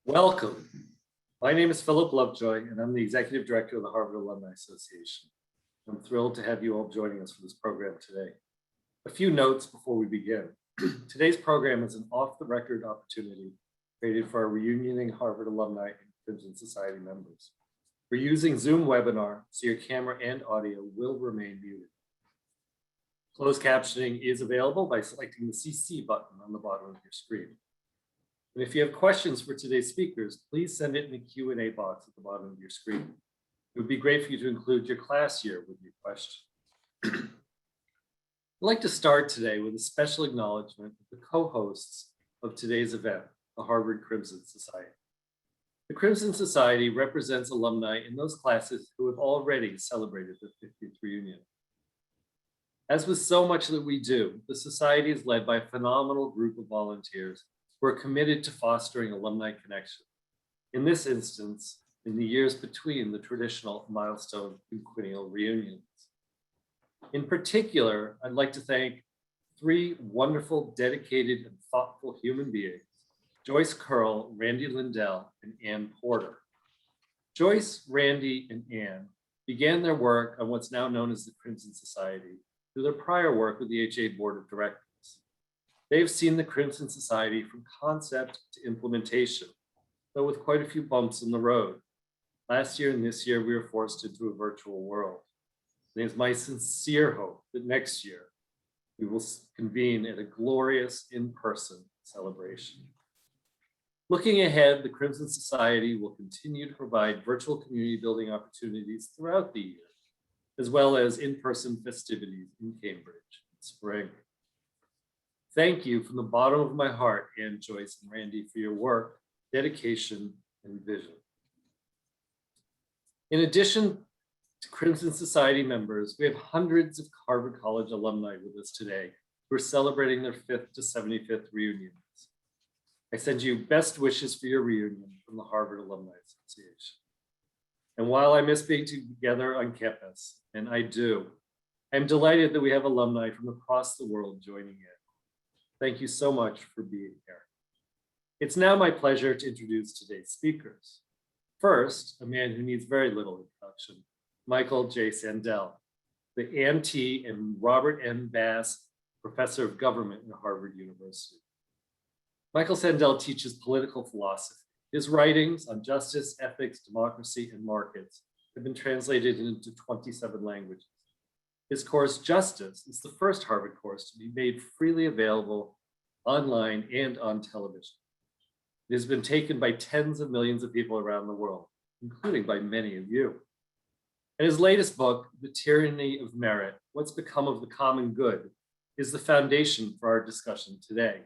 Welcome. My name is Philip Lovejoy, and I'm the Executive Director of the Harvard Alumni Association. I'm thrilled to have you all joining us for this program today. A few notes before we begin. Today's program is an off-the-record opportunity created for our reunioning Harvard alumni and Crimson Society members. We're using Zoom webinar, so your camera and audio will remain muted. Closed captioning is available by selecting the CC button on the bottom of your screen. And if you have questions for today's speakers, please send it in the Q&A box at the bottom of your screen. It would be great for you to include your class year with your question. I'd like to start today with a special acknowledgement of the co-hosts of today's event, the Harvard Crimson Society. The Crimson Society represents alumni in those classes who have already celebrated their 50th reunion. As with so much that we do, the Society is led by a phenomenal group of volunteers who are committed to fostering alumni connection. In this instance, in the years between the traditional milestone quinquennial reunions. In particular, I'd like to thank three wonderful, dedicated, and thoughtful human beings, Joyce Curl, Randy Lindell, and Ann Porter. Joyce, Randy, and Ann began their work on what's now known as the Crimson Society through their prior work with the HA Board of Directors. They've seen the Crimson Society from concept to implementation, though with quite a few bumps in the road. Last year and this year, we were forced into a virtual world. And it's my sincere hope that next year, we will convene at a glorious in-person celebration. Looking ahead, the Crimson Society will continue to provide virtual community building opportunities throughout the year, as well as in-person festivities in Cambridge in spring. Thank you from the bottom of my heart, Ann, Joyce, and Randy, for your work, dedication, and vision. In addition to Crimson Society members, we have hundreds of Harvard College alumni with us today who are celebrating their 5th to 75th reunions. I send you best wishes for your reunion from the Harvard Alumni Association. And while I miss being together on campus, and I do, I'm delighted that we have alumni from across the world joining in. Thank you so much for being here. It's now my pleasure to introduce today's speakers. First, a man who needs very little introduction, Michael J. Sandel, the Ann T. and Robert M. Bass Professor of Government at Harvard University. Michael Sandel teaches political philosophy. His writings on justice, ethics, democracy, and markets have been translated into 27 languages. His course, Justice, is the first Harvard course to be made freely available online and on television. It has been taken by tens of millions of people around the world, including by many of you. And his latest book, The Tyranny of Merit, What's Become of the Common Good, is the foundation for our discussion today.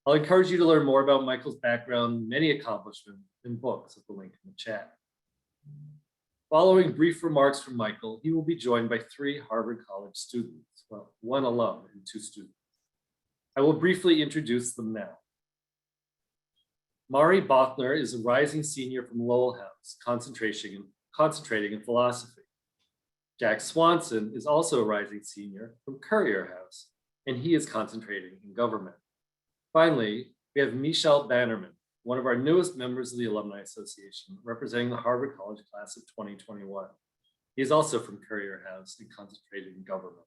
I'll encourage you to learn more about Michael's background, many accomplishments, and books at the link in the chat. Following brief remarks from Michael, he will be joined by 3 Harvard College students, well, 1 alum and 2 students. I will briefly introduce them now. Mari Bothner is a rising senior from Lowell House, concentrating in philosophy. Jack Swanson is also a rising senior from Currier House, and he is concentrating in government. Finally, we have Michelle Bannerman, one of our newest members of the Alumni Association, representing the Harvard College class of 2021. He is also from Currier House and concentrated in government.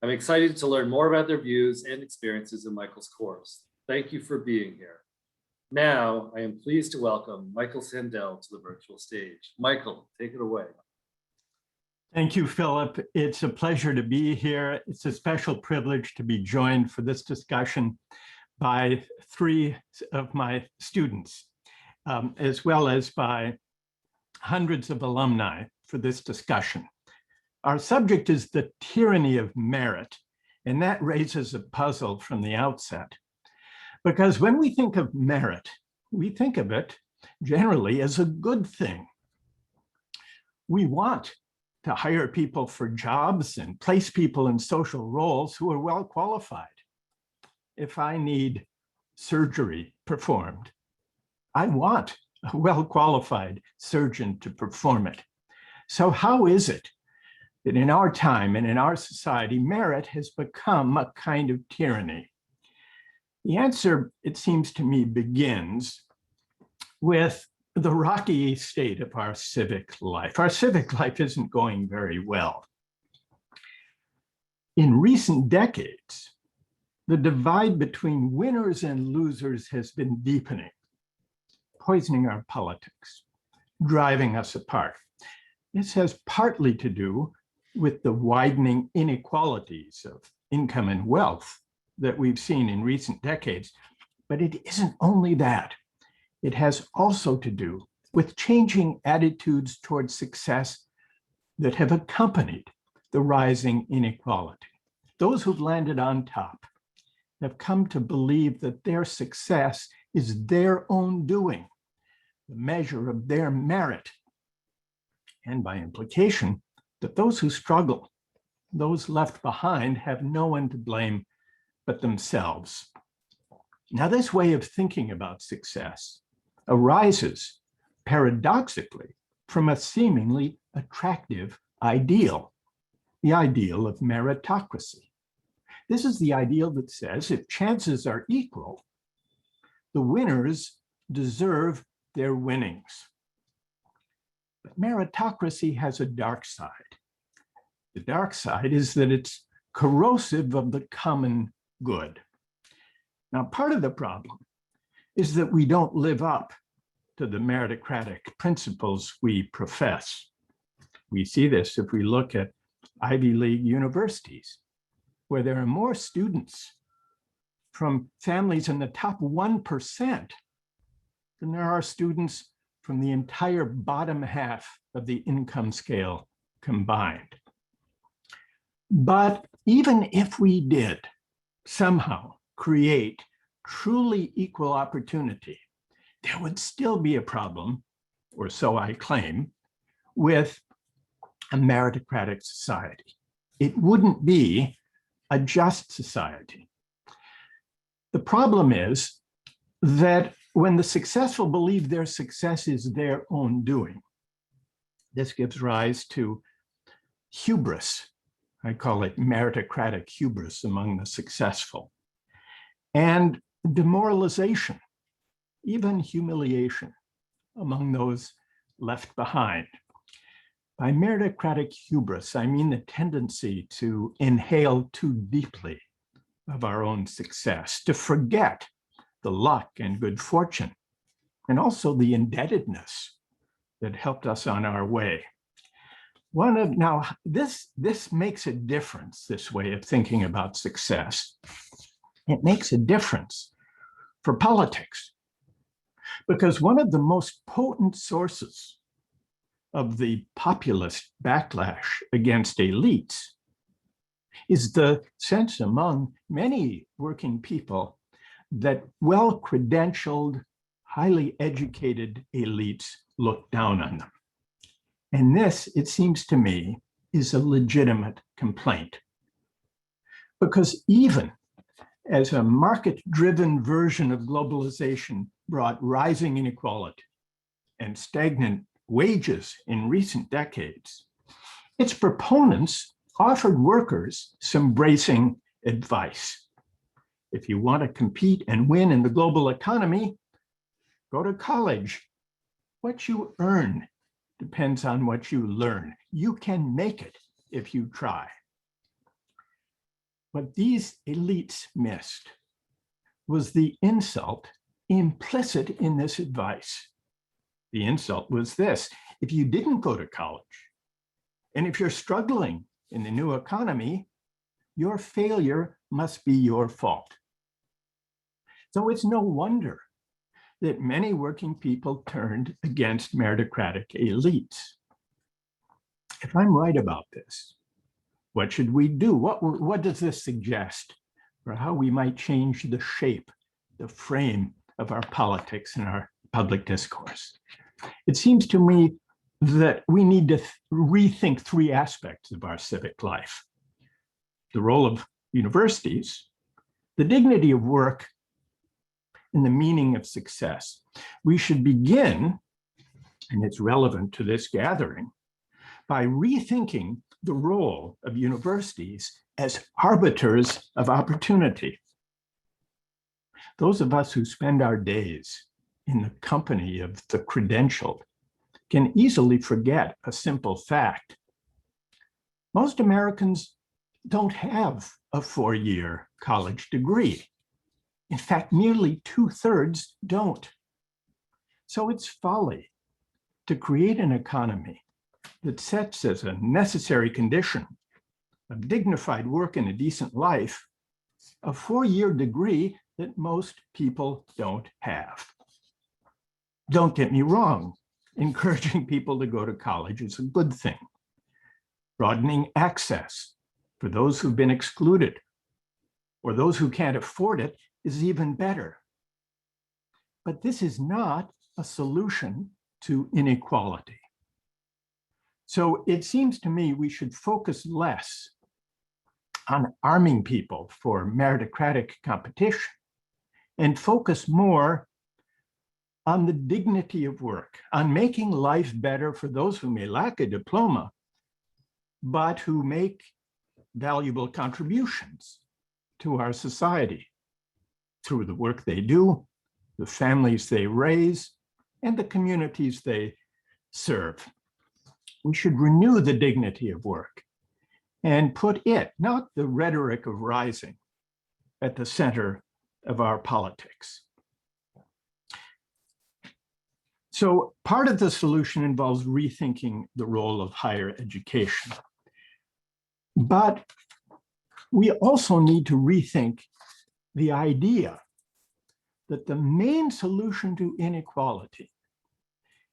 I'm excited to learn more about their views and experiences in Michael's course. Thank you for being here. Now, I am pleased to welcome Michael Sandel to the virtual stage. Michael, take it away. Thank you, Philip. It's a pleasure to be here. It's a special privilege to be joined for this discussion by 3 of my students, as well as by hundreds of alumni for this discussion. Our subject is the tyranny of merit, and that raises a puzzle from the outset. Because when we think of merit, we think of it generally as a good thing. We want to hire people for jobs and place people in social roles who are well qualified. If I need surgery performed, I want a well-qualified surgeon to perform it. So how is it that in our time and in our society, merit has become a kind of tyranny? The answer, it seems to me, begins with the rocky state of our civic life. Our civic life isn't going very well. In recent decades, the divide between winners and losers has been deepening, poisoning our politics, driving us apart. This has partly to do with the widening inequalities of income and wealth that we've seen in recent decades, but it isn't only that. It has also to do with changing attitudes towards success that have accompanied the rising inequality. Those who've landed on top have come to believe that their success is their own doing, the measure of their merit, and by implication, that those who struggle, those left behind, have no one to blame but themselves. Now, this way of thinking about success arises paradoxically from a seemingly attractive ideal, the ideal of meritocracy. This is the ideal that says if chances are equal, the winners deserve their winnings. But meritocracy has a dark side. The dark side is that it's corrosive of the common good. Now, part of the problem is that we don't live up to the meritocratic principles we profess. We see this if we look at Ivy League universities, where there are more students from families in the top 1% than there are students from the entire bottom half of the income scale combined. But even if we did somehow create truly equal opportunity, there would still be a problem, or so I claim, with a meritocratic society. It wouldn't be a just society. The problem is that when the successful believe their success is their own doing, this gives rise to hubris. I call it meritocratic hubris among the successful, and demoralization, even humiliation among those left behind. By meritocratic hubris, I mean the tendency to inhale too deeply of our own success, to forget the luck and good fortune, and also the indebtedness that helped us on our way. This makes a difference, this way of thinking about success. It makes a difference for politics, because one of the most potent sources of the populist backlash against elites is the sense among many working people that well-credentialed, highly educated elites look down on them. And this, it seems to me, is a legitimate complaint. Because even as a market-driven version of globalization brought rising inequality and stagnant wages in recent decades, its proponents offered workers some bracing advice. If you want to compete and win in the global economy, go to college. What you earn depends on what you learn. You can make it if you try. What these elites missed was the insult implicit in this advice. The insult was this: if you didn't go to college, and if you're struggling in the new economy, your failure must be your fault. So it's no wonder that many working people turned against meritocratic elites. If I'm right about this, what should we do? What does this suggest for how we might change the shape, the frame of our politics and our public discourse? It seems to me that we need to rethink three aspects of our civic life: the role of universities, the dignity of work, and the meaning of success. We should begin, and it's relevant to this gathering, by rethinking the role of universities as arbiters of opportunity. Those of us who spend our days in the company of the credentialed can easily forget a simple fact. Most Americans don't have a 4-year college degree. In fact, nearly 2/3 don't. So it's folly to create an economy that sets as a necessary condition of dignified work and a decent life a 4-year degree that most people don't have. Don't get me wrong, encouraging people to go to college is a good thing. Broadening access for those who've been excluded or those who can't afford it is even better. But this is not a solution to inequality. So it seems to me we should focus less on arming people for meritocratic competition and focus more on the dignity of work, on making life better for those who may lack a diploma, but who make valuable contributions to our society through the work they do, the families they raise, and the communities they serve. We should renew the dignity of work and put it, not the rhetoric of rising, at the center of our politics. So part of the solution involves rethinking the role of higher education. But we also need to rethink the idea that the main solution to inequality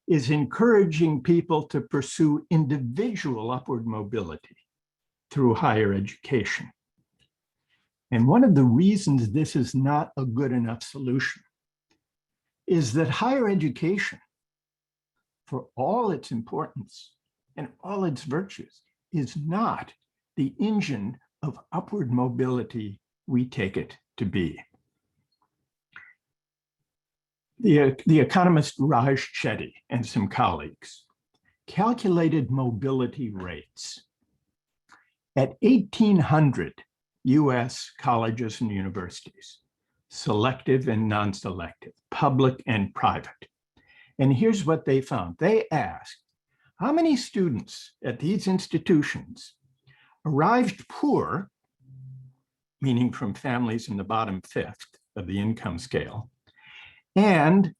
is encouraging people to pursue individual upward mobility through higher education. And one of the reasons this is not a good enough solution is that higher education, for all its importance and all its virtues, is not the engine of upward mobility we take it to be. The economist Raj Chetty and some colleagues calculated mobility rates at 1,800 US colleges and universities, selective and non-selective, public and private. And here's what they found. They asked, how many students at these institutions arrived poor, meaning from families in the bottom fifth of the income scale, and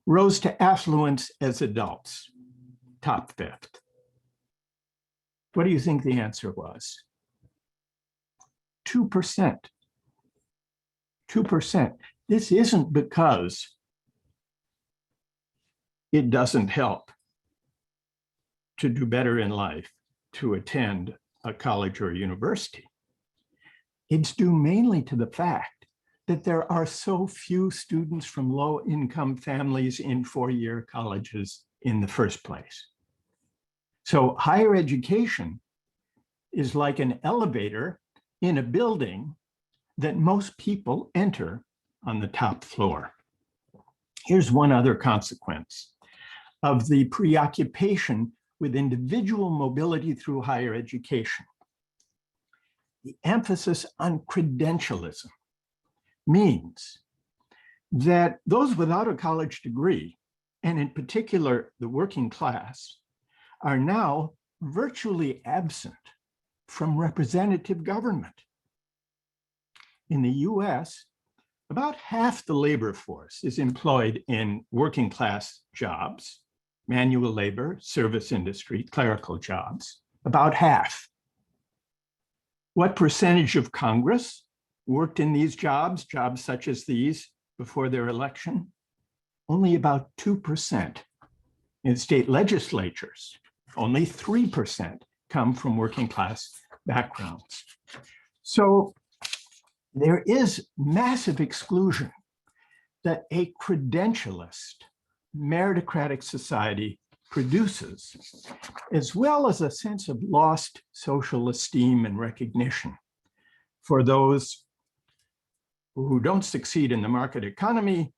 rose to affluence as adults, top fifth? What do you think the answer was? 2%. 2%. This isn't because it doesn't help to do better in life to attend a college or a university. It's due mainly to the fact that there are so few students from low-income families in 4-year colleges in the first place. So higher education is like an elevator in a building that most people enter on the top floor. Here's one other consequence of the preoccupation with individual mobility through higher education. The emphasis on credentialism means that those without a college degree, and in particular the working class, are now virtually absent from representative government. In the US, about half the labor force is employed in working class jobs, manual labor, service industry, clerical jobs, about half. What percentage of Congress worked in these jobs, jobs such as these, before their election? Only about 2%. In state legislatures, only 3% come from working class backgrounds. So there is massive exclusion that a credentialist, meritocratic society produces, as well as a sense of lost social esteem and recognition for those who don't succeed in the market economy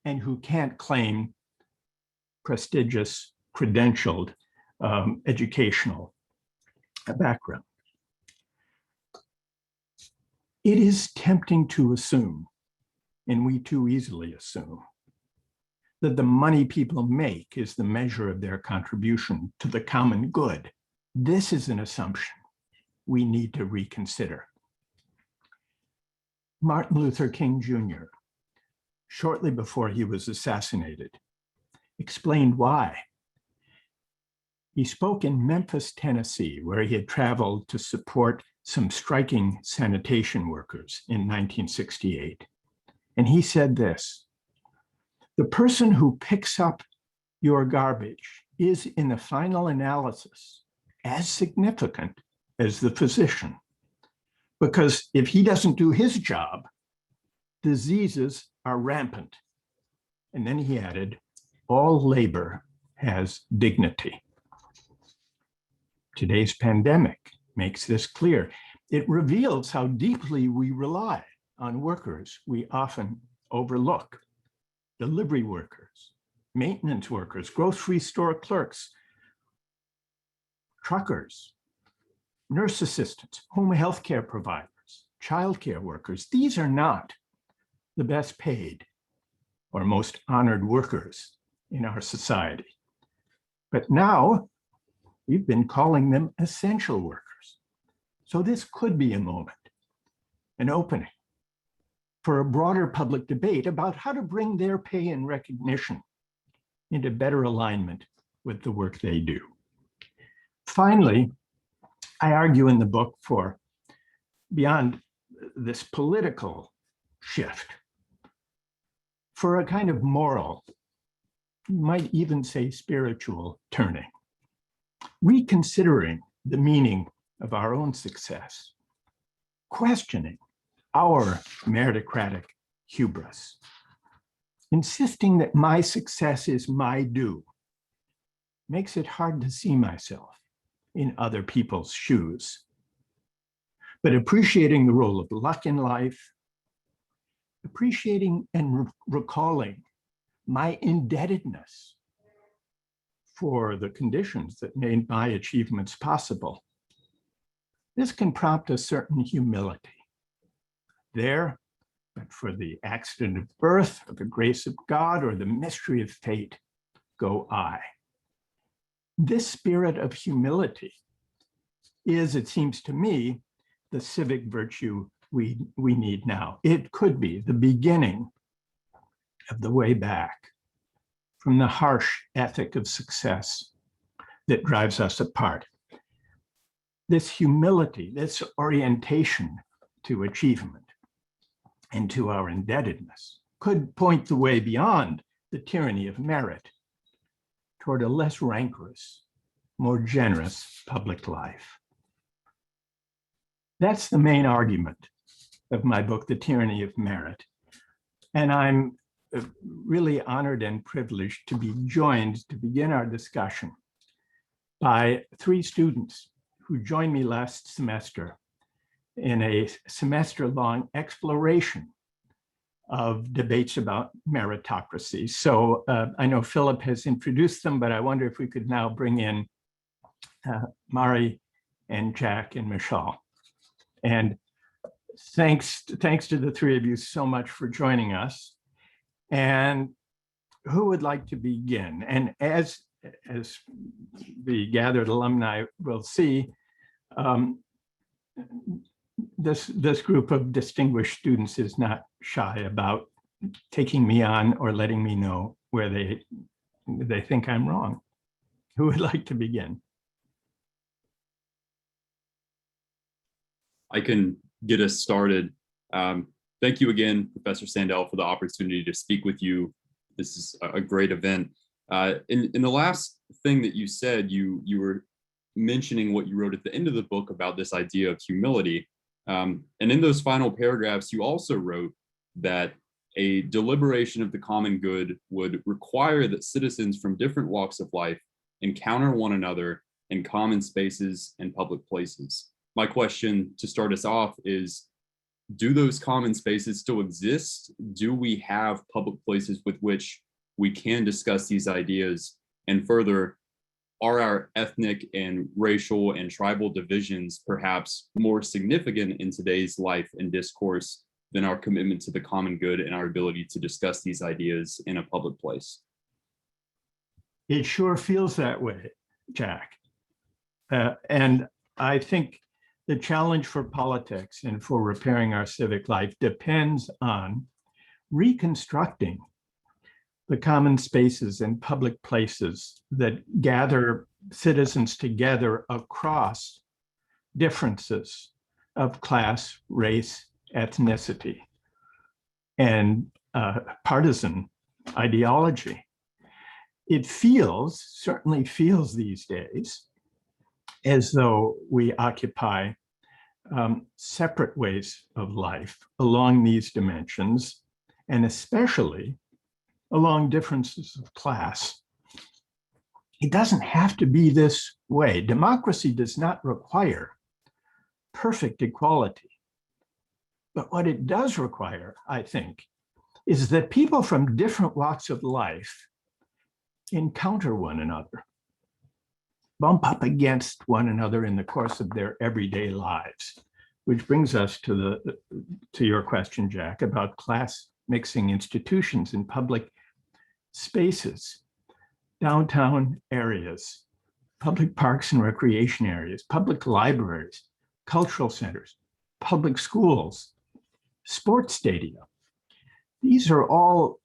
and who can't claim prestigious, credentialed educational background. It is tempting to assume and we too easily assume that the money people make is the measure of their contribution to the common good. This is an assumption we need to reconsider. Martin Luther King Jr., shortly before he was assassinated, explained why. He spoke in Memphis, Tennessee, where he had traveled to support some striking sanitation workers in 1968. And he said this: "The person who picks up your garbage is, in the final analysis, as significant as the physician. Because if he doesn't do his job, diseases are rampant." And then he added, "All labor has dignity." Today's pandemic makes this clear. It reveals how deeply we rely on workers we often overlook: delivery workers, maintenance workers, grocery store clerks, truckers, nurse assistants, home health care providers, childcare workers. These are not the best paid or most honored workers in our society. But now we've been calling them essential workers. So this could be a moment, an opening for a broader public debate about how to bring their pay and recognition into better alignment with the work they do. Finally, I argue in the book for, beyond this political shift, for a kind of moral, you might even say spiritual turning, reconsidering the meaning of our own success, questioning our meritocratic hubris, insisting that my success is my due, makes it hard to see myself in other people's shoes. But appreciating the role of luck in life, appreciating and recalling my indebtedness for the conditions that made my achievements possible, this can prompt a certain humility. There, but for the accident of birth, or the grace of God, or the mystery of fate, go I. This spirit of humility is, it seems to me, the civic virtue we need now. It could be the beginning of the way back from the harsh ethic of success that drives us apart. This humility, this orientation to achievement and to our indebtedness could point the way beyond the tyranny of merit toward a less rancorous, more generous public life. That's the main argument of my book, The Tyranny of Merit. And I'm really honored and privileged to be joined to begin our discussion by three students who joined me last semester in a semester-long exploration of debates about meritocracy. So I know Philip has introduced them, but I wonder if we could now bring in Mari and Jack and Michelle. And thanks to the three of you so much for joining us. And who would like to begin? And as the gathered alumni will see, this group of distinguished students is not shy about taking me on or letting me know where they think I'm wrong. Who would like to begin? I can get us started. Thank you again, Professor Sandel, for the opportunity to speak with you. This is a great event. In the last thing that you said, you were mentioning what you wrote at the end of the book about this idea of humility. And in those final paragraphs, you also wrote that a deliberation of the common good would require that citizens from different walks of life encounter one another in common spaces and public places. My question to start us off is, do those common spaces still exist? Do we have public places with which we can discuss these ideas? And further, are our ethnic and racial and tribal divisions perhaps more significant in today's life and discourse than our commitment to the common good and our ability to discuss these ideas in a public place. It sure feels that way, Jack. And I think the challenge for politics and for repairing our civic life depends on reconstructing the common spaces and public places that gather citizens together across differences of class, race, ethnicity, and partisan ideology. It certainly feels these days, as though we occupy separate ways of life along these dimensions, and especially along differences of class. It doesn't have to be this way. Democracy does not require perfect equality. But what it does require, I think, is that people from different walks of life encounter one another, bump up against one another in the course of their everyday lives, which brings us to your question, Jack, about class mixing institutions in public spaces, downtown areas, public parks and recreation areas, public libraries, cultural centers, public schools, sports stadia. These are all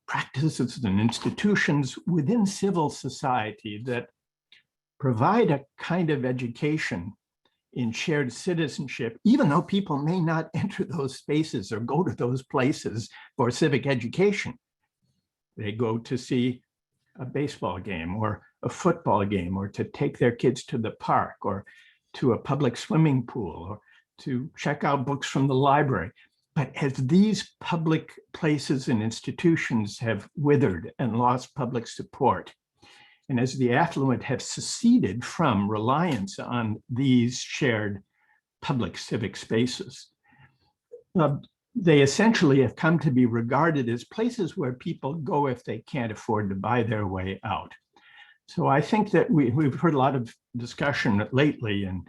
practices and institutions within civil society that provide a kind of education in shared citizenship, even though people may not enter those spaces or go to those places for civic education. They go to see a baseball game or a football game, or to take their kids to the park or to a public swimming pool, or to check out books from the library. But as these public places and institutions have withered and lost public support, and as the affluent have seceded from reliance on these shared public civic spaces, they essentially have come to be regarded as places where people go if they can't afford to buy their way out. So I think that we've heard a lot of discussion lately in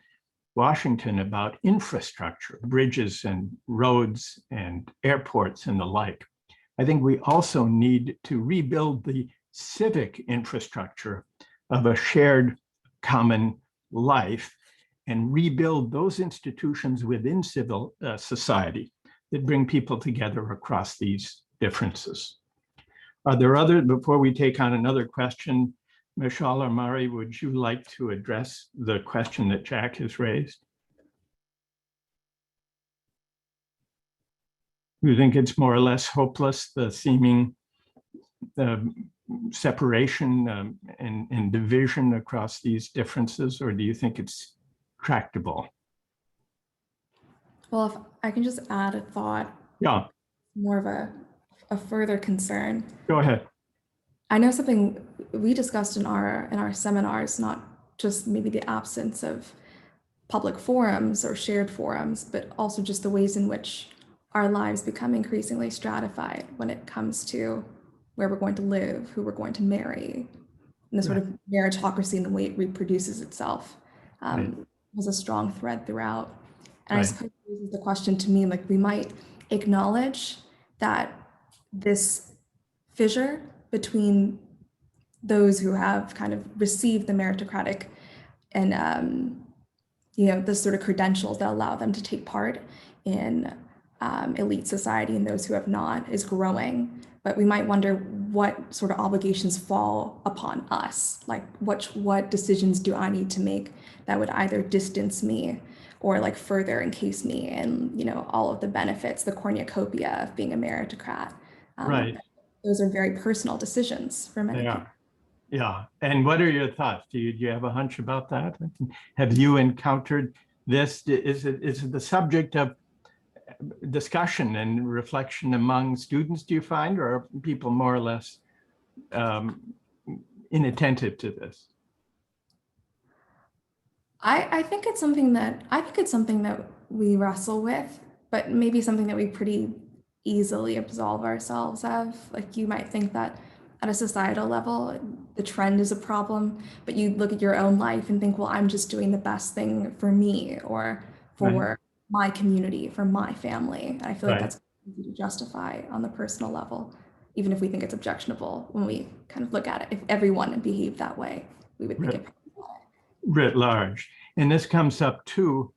Washington about infrastructure, bridges and roads and airports and the like. I think we also need to rebuild the civic infrastructure of a shared common life and rebuild those institutions within civil society that bring people together across these differences. Are there other, before we take on another question, Michelle or Mari, would you like to address the question that Jack has raised? You think it's more or less hopeless, the seeming separation and division across these differences, or do you think it's tractable? Well, if I can just add a thought. Yeah. More of a further concern. Go ahead. I know something we discussed in our seminars, not just maybe the absence of public forums or shared forums, but also just the ways in which our lives become increasingly stratified when it comes to where we're going to live, who we're going to marry, and the sort of meritocracy and the way it reproduces itself was a strong thread throughout. And I suppose this is the question to me, like we might acknowledge that this fissure between those who have kind of received the meritocratic and the sort of credentials that allow them to take part in elite society, and those who have not is growing. But we might wonder what sort of obligations fall upon us, like what decisions do I need to make that would either distance me or like further encase me in all of the benefits, the cornucopia of being a meritocrat. Right. Those are very personal decisions for many people. Yeah. And what are your thoughts? Do you have a hunch about that? Have you encountered this? Is it the subject of discussion and reflection among students, do you find, or are people more or less inattentive to this? I think it's something that we wrestle with, but maybe something that we pretty easily absolve ourselves of. Like you might think that at a societal level, the trend is a problem, but you look at your own life and think, well, I'm just doing the best thing for me or for my community, for my family. And I feel like Right. that's easy to justify on the personal level, even if we think it's objectionable when we kind of look at it. If everyone behaved that way, we would think Right. it. Writ large. And this comes up too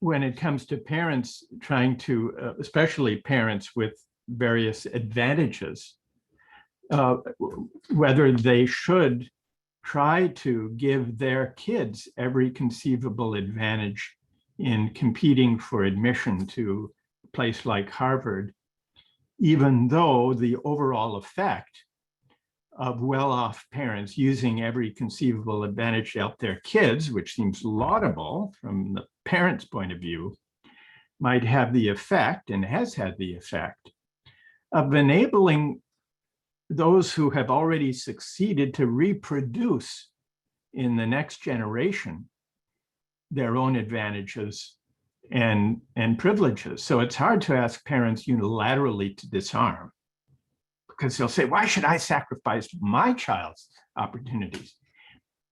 when it comes to parents trying to, especially parents with various advantages, whether they should try to give their kids every conceivable advantage in competing for admission to a place like Harvard, even though the overall effect of well-off parents using every conceivable advantage to help their kids, which seems laudable from the parents' point of view, might have the effect, and has had the effect, of enabling those who have already succeeded to reproduce in the next generation their own advantages and privileges. So it's hard to ask parents unilaterally to disarm, because they'll say, why should I sacrifice my child's opportunities?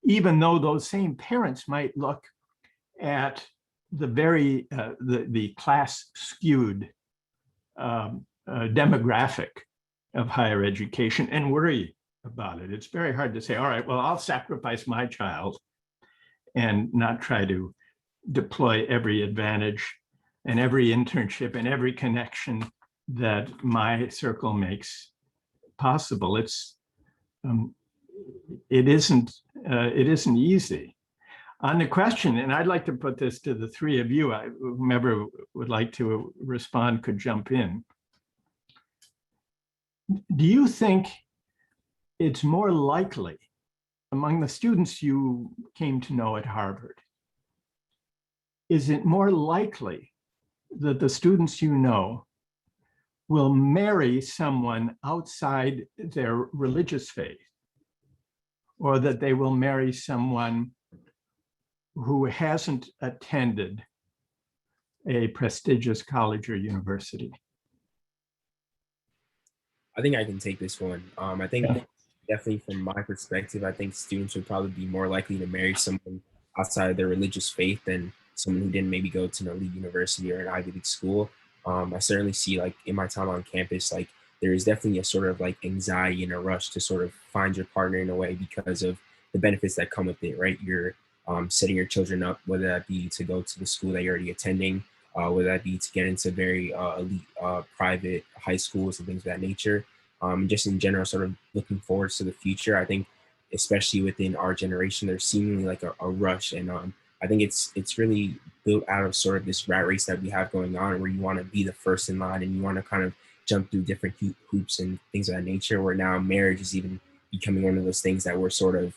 Even though those same parents might look at the very, the class skewed demographic of higher education and worry about it. It's very hard to say, all right, well, I'll sacrifice my child and not try to deploy every advantage and every internship and every connection that my circle makes possible. It isn't easy. On the question, and I'd like to put this to the three of you, whomever would like to respond could jump in. Do you think it's more likely among the students you came to know at Harvard, is it more likely that the students you know will marry someone outside their religious faith, or that they will marry someone who hasn't attended a prestigious college or university? I think I can take this one. I think definitely from my perspective, I think students would probably be more likely to marry someone outside of their religious faith than someone who didn't maybe go to an elite university or an Ivy League school. I certainly see, like, in my time on campus, like, there is definitely a sort of like anxiety and a rush to sort of find your partner in a way because of the benefits that come with it, right? You're setting your children up, whether that be to go to the school that you're already attending, whether that be to get into very elite private high schools and things of that nature. Just in general, sort of looking forward to the future. I think, especially within our generation, there's seemingly like a rush, and I think it's really built out of sort of this rat race that we have going on, where you want to be the first in line and you want to kind of jump through different hoops and things of that nature. Where now marriage is even becoming one of those things that we're sort of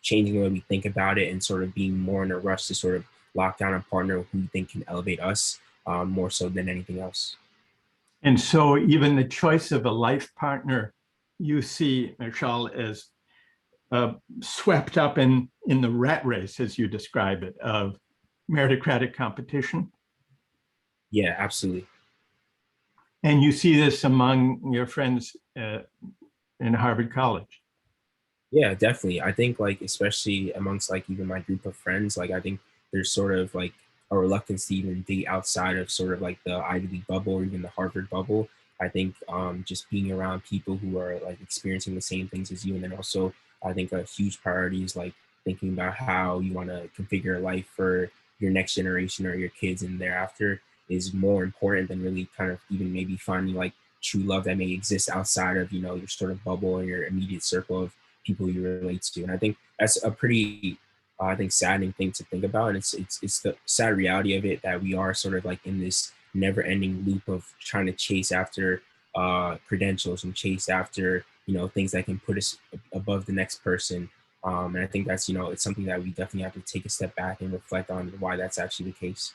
changing the way we think about it, and sort of being more in a rush to sort of lock down a partner who we think can elevate us more so than anything else. And so even the choice of a life partner, you see, Michelle, as swept up in the rat race, as you describe it, of meritocratic competition? Yeah, absolutely. And you see this among your friends in Harvard College? Yeah, definitely. I think, like, especially amongst like even my group of friends, like, I think there's sort of like a reluctance to even date outside of sort of like the Ivy League bubble or even the Harvard bubble. I think just being around people who are like experiencing the same things as you, and then also I think a huge priority is like thinking about how you want to configure a life for your next generation or your kids and thereafter is more important than really kind of even maybe finding like true love that may exist outside of, you know, your sort of bubble or your immediate circle of people you relate to. And I think that's a pretty I think saddening thing to think about. And it's the sad reality of it that we are sort of like in this never-ending loop of trying to chase after credentials and chase after, you know, things that can put us above the next person. And I think that's, you know, it's something that we definitely have to take a step back and reflect on why that's actually the case.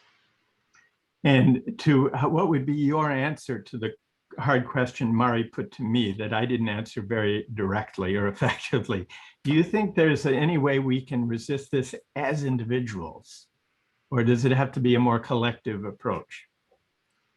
And to what would be your answer to the hard question Mari put to me that I didn't answer very directly or effectively? Do you think there's any way we can resist this as individuals, or does it have to be a more collective approach?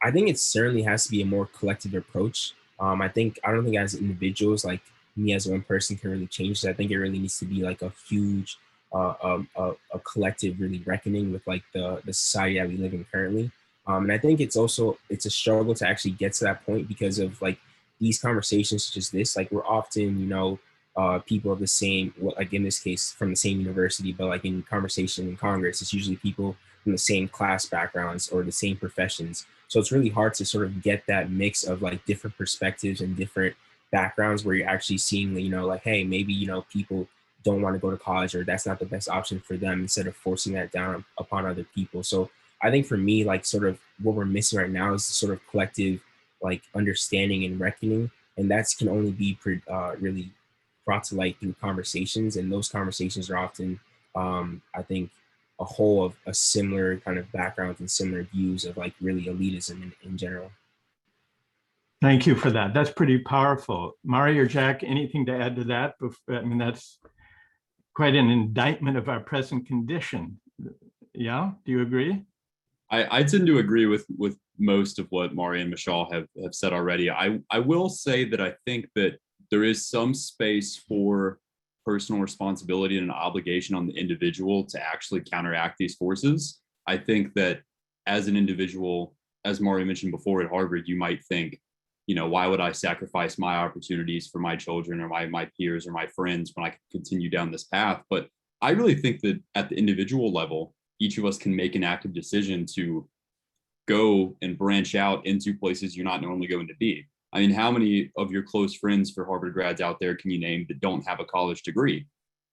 I think it certainly has to be a more collective approach. I don't think as individuals, like me as one person, can really change this. I think it really needs to be like a huge a collective really reckoning with like the society that we live in currently. And I think it's a struggle to actually get to that point because of like these conversations such as this. Like we're often, people of the same, well, like in this case, from the same university, but like in conversation in Congress, it's usually people from the same class backgrounds or the same professions. So it's really hard to sort of get that mix of like different perspectives and different backgrounds where you're actually seeing, like, hey, maybe, people don't want to go to college or that's not the best option for them instead of forcing that down upon other people. So I think for me, like sort of what we're missing right now is the sort of collective like understanding and reckoning. And that can only be really brought to light through conversations. And those conversations are often, I think, a whole of a similar kind of background and similar views of like really elitism in general. Thank you for that. That's pretty powerful. Mari or Jack, anything to add to that? I mean, that's quite an indictment of our present condition. Yeah, do you agree? I tend to agree with most of what Mari and Michelle have said already. I will say that I think that there is some space for personal responsibility and an obligation on the individual to actually counteract these forces. I think that as an individual, as Mari mentioned before at Harvard, you might think, why would I sacrifice my opportunities for my children or my peers or my friends when I can continue down this path? But I really think that at the individual level, each of us can make an active decision to go and branch out into places you're not normally going to be. I mean, how many of your close friends for Harvard grads out there can you name that don't have a college degree?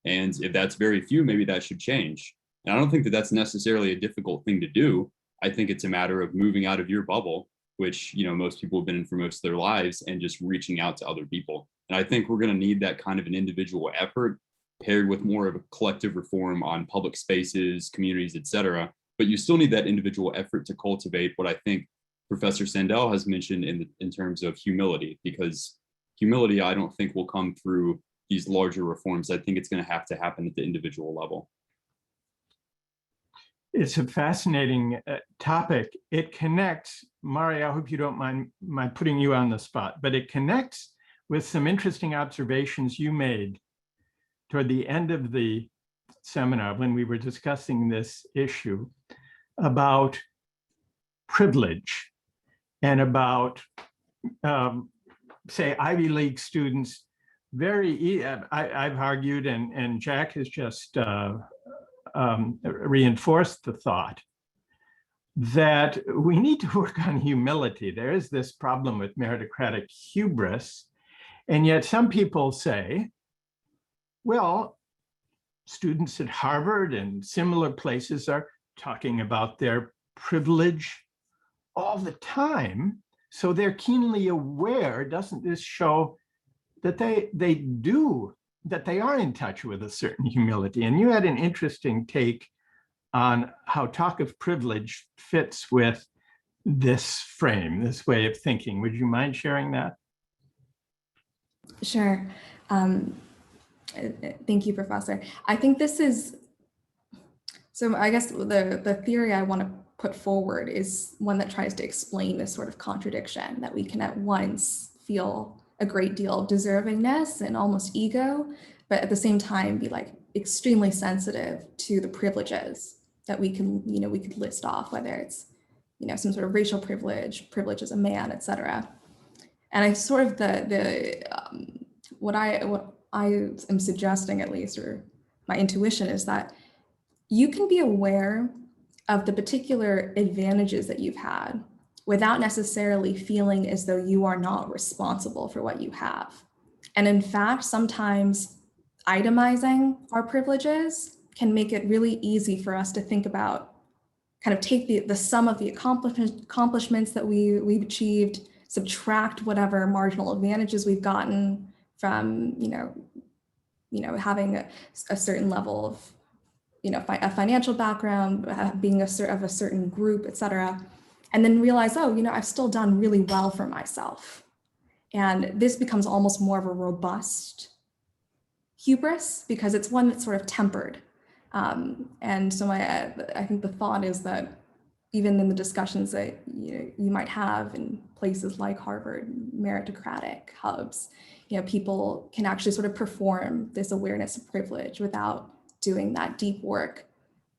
And if that's very few, maybe that should change. And I don't think that that's necessarily a difficult thing to do. I think it's a matter of moving out of your bubble, which, most people have been in for most of their lives, and just reaching out to other people. And I think we're going to need that kind of an individual effort paired with more of a collective reform on public spaces, communities, et cetera. But you still need that individual effort to cultivate what I think Professor Sandel has mentioned in terms of humility, because humility, I don't think will come through these larger reforms. I think it's going to happen at the individual level. It's a fascinating topic. It connects, Mari, I hope you don't mind my putting you on the spot, but it connects with some interesting observations you made toward the end of the seminar when we were discussing this issue about privilege and about, say, Ivy League students. I've argued, and Jack has just reinforced the thought that we need to work on humility. There is this problem with meritocratic hubris, and yet some people say, well, students at Harvard and similar places are talking about their privilege all the time. So they're keenly aware. Doesn't this show that they are in touch with a certain humility? And you had an interesting take on how talk of privilege fits with this frame, this way of thinking. Would you mind sharing that? Sure. Thank you, Professor. I think this is, so I guess the theory I want to put forward is one that tries to explain this sort of contradiction, that we can at once feel a great deal of deservingness and almost ego, but at the same time be like extremely sensitive to the privileges that we can, we could list off, whether it's, some sort of racial privilege, privilege as a man, et cetera. And I sort of what I am suggesting, at least, or my intuition, is that you can be aware of the particular advantages that you've had without necessarily feeling as though you are not responsible for what you have. And in fact, sometimes itemizing our privileges can make it really easy for us to think about, kind of take the sum of the accomplishments that we've achieved, subtract whatever marginal advantages we've gotten from, having a certain level of, a financial background, being of a certain group, et cetera, and then realize, oh, I've still done really well for myself. And this becomes almost more of a robust hubris because it's one that's sort of tempered. And so I think the thought is that even in the discussions that you might have in places like Harvard, meritocratic hubs, people can actually sort of perform this awareness of privilege without doing that deep work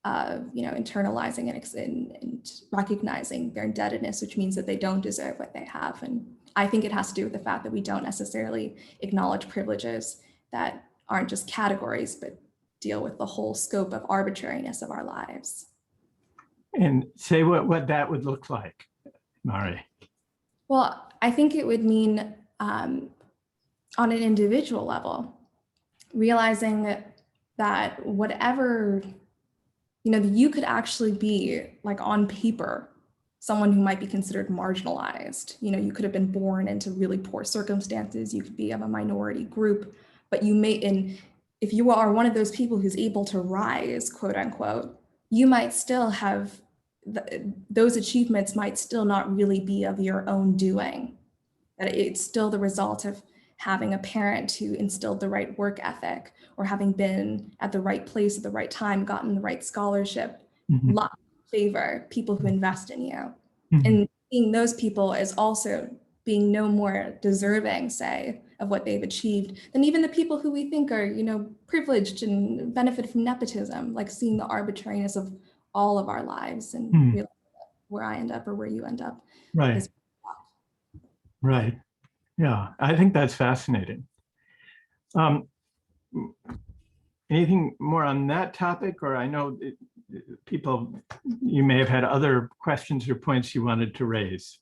of, internalizing and recognizing their indebtedness, which means that they don't deserve what they have. And I think it has to do with the fact that we don't necessarily acknowledge privileges that aren't just categories, but deal with the whole scope of arbitrariness of our lives. And say what that would look like, Mari. Well, I think it would mean on an individual level, realizing that whatever, you could actually be like on paper, someone who might be considered marginalized. You could have been born into really poor circumstances. You could be of a minority group, but if you are one of those people who's able to rise, quote unquote, you might still have, those achievements might still not really be of your own doing. That it's still the result of having a parent who instilled the right work ethic, or having been at the right place at the right time, gotten the right scholarship, lot of favor, people who invest in you. And seeing those people as also being no more deserving, say, of what they've achieved than even the people who we think are, privileged and benefit from nepotism, like seeing the arbitrariness of all of our lives and realizing where I end up or where you end up. Right. Right. Yeah, I think that's fascinating. Anything more on that topic? Or I know people, you may have had other questions or points you wanted to raise.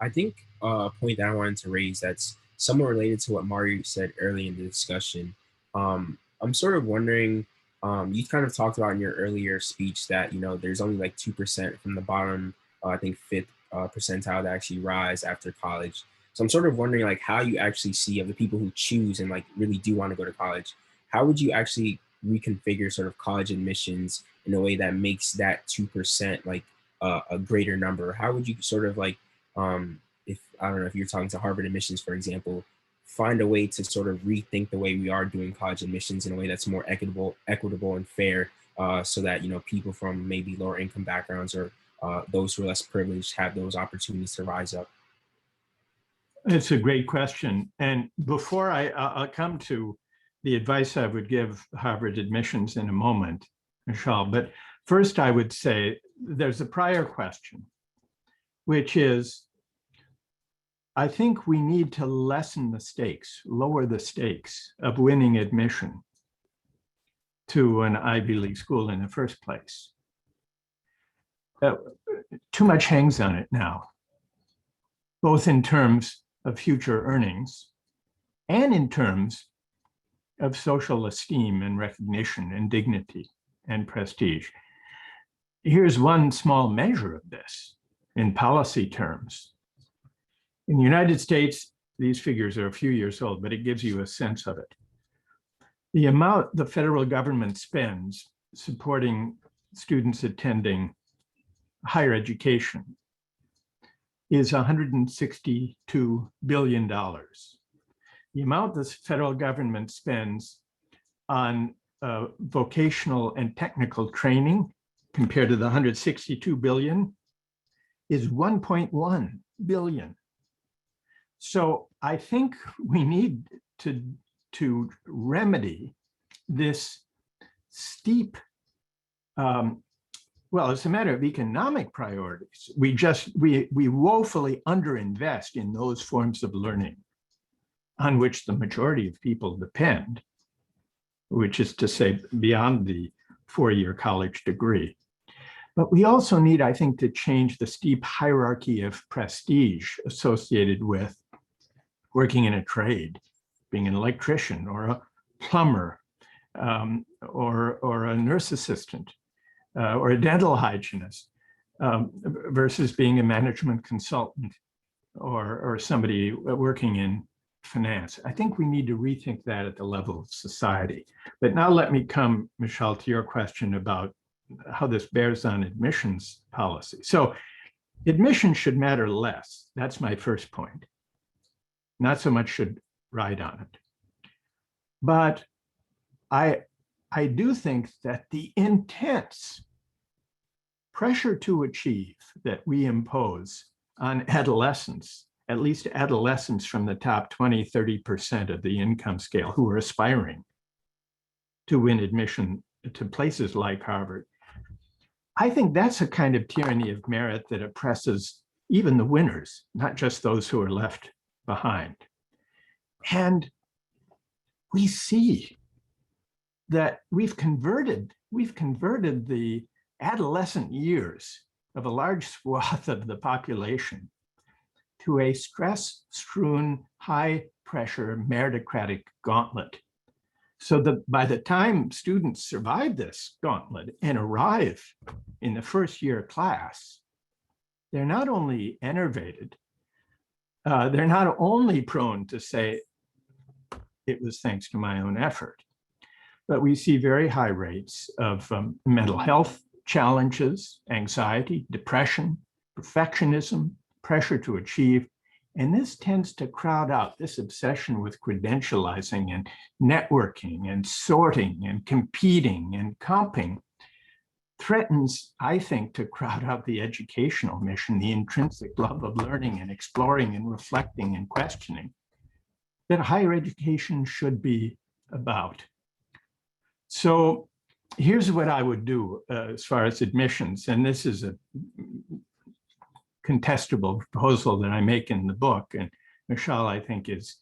I think a point that I wanted to raise that's somewhat related to what Mario said early in the discussion. I'm sort of wondering, you kind of talked about in your earlier speech that, there's only like 2% from the bottom, I think fifth percentile that actually rise after college. So I'm sort of wondering like how you actually see of the people who choose and like really do want to go to college, how would you actually reconfigure sort of college admissions in a way that makes that 2% like a greater number? How would you sort of like, if I don't know, if you're talking to Harvard admissions, for example, find a way to sort of rethink the way we are doing college admissions in a way that's more equitable and fair, so that, people from maybe lower income backgrounds or those who are less privileged have those opportunities to rise up? It's a great question. And before I'll come to the advice I would give Harvard admissions in a moment, Michelle, but first I would say there's a prior question, which is, I think we need to lessen the stakes, lower the stakes of winning admission to an Ivy League school in the first place. Too much hangs on it now, both in terms of future earnings and in terms of social esteem and recognition and dignity and prestige. Here's one small measure of this in policy terms. In the United States, these figures are a few years old, but it gives you a sense of it. The amount the federal government spends supporting students attending higher education is $162 billion. The amount the federal government spends on vocational and technical training compared to the $162 billion is $1.1 billion. So I think we need to remedy this steep, well, it's a matter of economic priorities. We woefully underinvest in those forms of learning on which the majority of people depend, which is to say beyond the four-year college degree. But we also need, I think, to change the steep hierarchy of prestige associated with working in a trade, being an electrician or a plumber, or a nurse assistant, or a dental hygienist, versus being a management consultant or somebody working in finance. I think we need to rethink that at the level of society. But now let me come, Michelle, to your question about how this bears on admissions policy. So admissions should matter less. That's my first point. Not so much should ride on it. But I do think that the intense pressure to achieve that we impose on adolescents, at least adolescents from the top 20, 30% of the income scale who are aspiring, to win admission to places like Harvard. I think that's a kind of tyranny of merit that oppresses even the winners, not just those who are left behind. And we see that we've converted the adolescent years of a large swath of the population to a stress-strewn, high-pressure meritocratic gauntlet. So that by the time students survive this gauntlet and arrive in the first year class, they're not only enervated, they're not only prone to say, it was thanks to my own effort, but we see very high rates of mental health challenges, anxiety, depression, perfectionism, pressure to achieve. And this tends to crowd out this obsession with credentializing and networking and sorting and competing and comping threatens, I think, to crowd out the educational mission, the intrinsic love of learning and exploring and reflecting and questioning that higher education should be about. So here's what I would do as far as admissions, and this is a contestable proposal that I make in the book, and Michelle, I think, is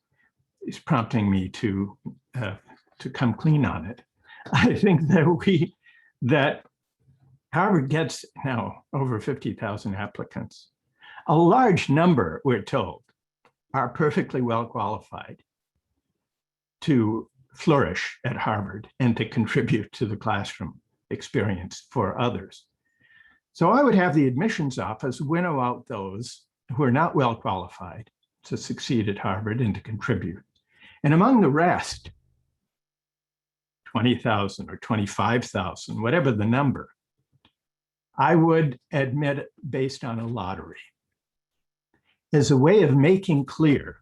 prompting me to come clean on it. I think that Harvard gets now over 50,000 applicants. A large number, we're told, are perfectly well qualified to flourish at Harvard and to contribute to the classroom experience for others. So I would have the admissions office winnow out those who are not well qualified to succeed at Harvard and to contribute. And among the rest, 20,000 or 25,000, whatever the number, I would admit based on a lottery as a way of making clear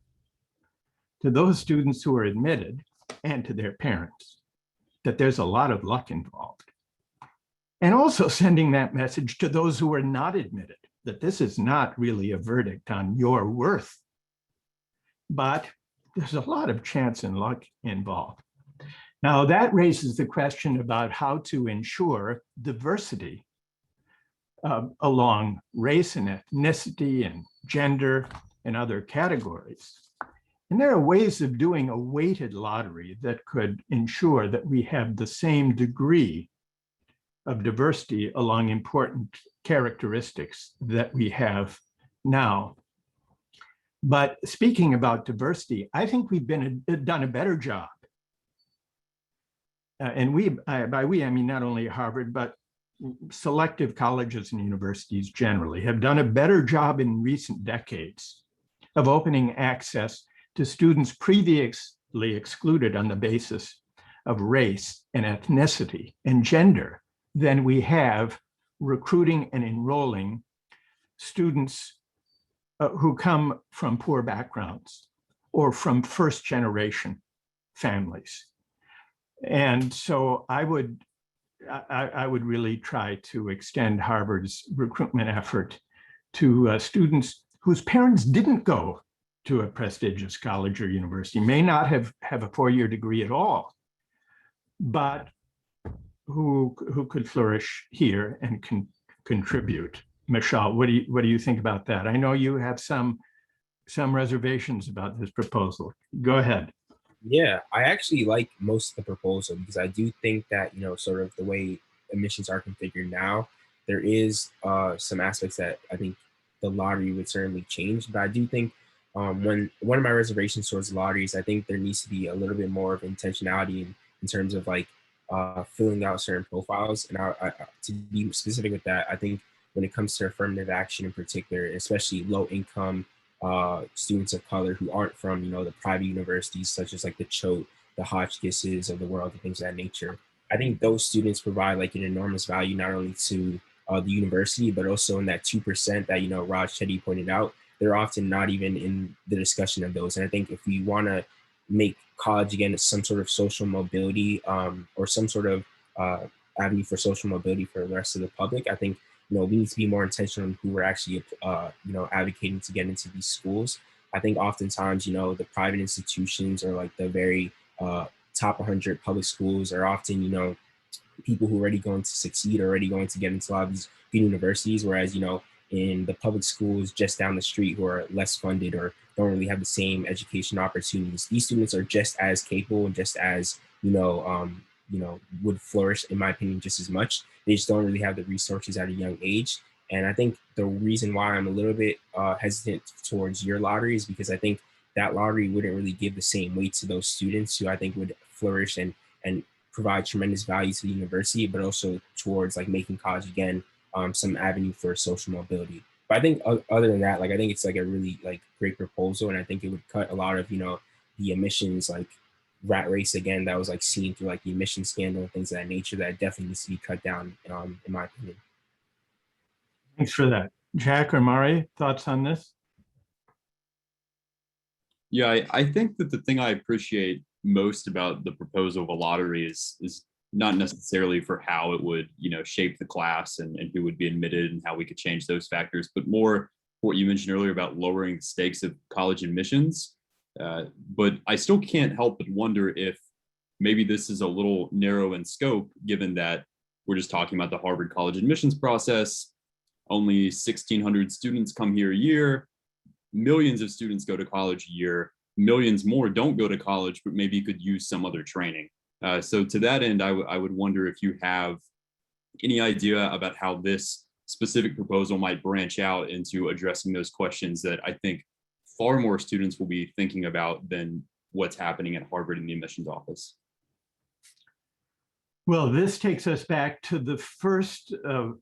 to those students who are admitted and to their parents that there's a lot of luck involved. And also sending that message to those who are not admitted, that this is not really a verdict on your worth, but there's a lot of chance and luck involved. Now that raises the question about how to ensure diversity along race and ethnicity and gender and other categories. And there are ways of doing a weighted lottery that could ensure that we have the same degree of diversity along important characteristics that we have now. But speaking about diversity, I think we've done a better job. And by we, I mean not only Harvard, but selective colleges and universities generally have done a better job in recent decades of opening access to students previously excluded on the basis of race and ethnicity and gender than we have recruiting and enrolling students who come from poor backgrounds or from first generation families. And so I would really try to extend Harvard's recruitment effort to students whose parents didn't go to a prestigious college or university, may not have a four-year degree at all, but who could flourish here and can contribute. Michelle, what do you think about that? I know you have some reservations about this proposal. Go ahead. Yeah, I actually like most of the proposal because I do think that, sort of the way admissions are configured now, there is some aspects that I think the lottery would certainly change. But I do think one of my reservations towards lotteries, I think there needs to be a little bit more of intentionality in terms of like filling out certain profiles. And to be specific with that, I think when it comes to affirmative action in particular, especially low income students of color who aren't from, the private universities, such as like the Choate, the Hotchkisses of the world, and things of that nature. I think those students provide like an enormous value, not only to the university, but also in that 2% that, Raj Chetty pointed out, they're often not even in the discussion of those. And I think if we want to make college, again, some sort of social mobility or some sort of avenue for social mobility for the rest of the public, I think we need to be more intentional on who we're actually, advocating to get into these schools. I think oftentimes, the private institutions or like the very top 100 public schools are often, people who are already going to succeed, already going to get into a lot of these good universities, whereas, in the public schools just down the street who are less funded or don't really have the same education opportunities, these students are just as capable and just as, would flourish, in my opinion, just as much. They just don't really have the resources at a young age. And I think the reason why I'm a little bit hesitant towards your lottery is because I think that lottery wouldn't really give the same weight to those students who I think would flourish and provide tremendous value to the university, but also towards like making college again some avenue for social mobility. But I think other than that, like I think it's like a really like great proposal, and I think it would cut a lot of the emissions like rat race again that was like seen through like the emission scandal and things of that nature that definitely needs to be cut down in my opinion. Thanks for that. Jack or Mari, thoughts on this? Yeah, I think that the thing I appreciate most about the proposal of a lottery is not necessarily for how it would, shape the class and who would be admitted and how we could change those factors, but more what you mentioned earlier about lowering the stakes of college admissions. But I still can't help but wonder if maybe this is a little narrow in scope, given that we're just talking about the Harvard college admissions process. Only 1,600 students come here a year. Millions of students go to college a year. Millions more don't go to college, but maybe could use some other training. So to that end, I would wonder if you have any idea about how this specific proposal might branch out into addressing those questions that I think far more students will be thinking about than what's happening at Harvard in the admissions office. Well, this takes us back to the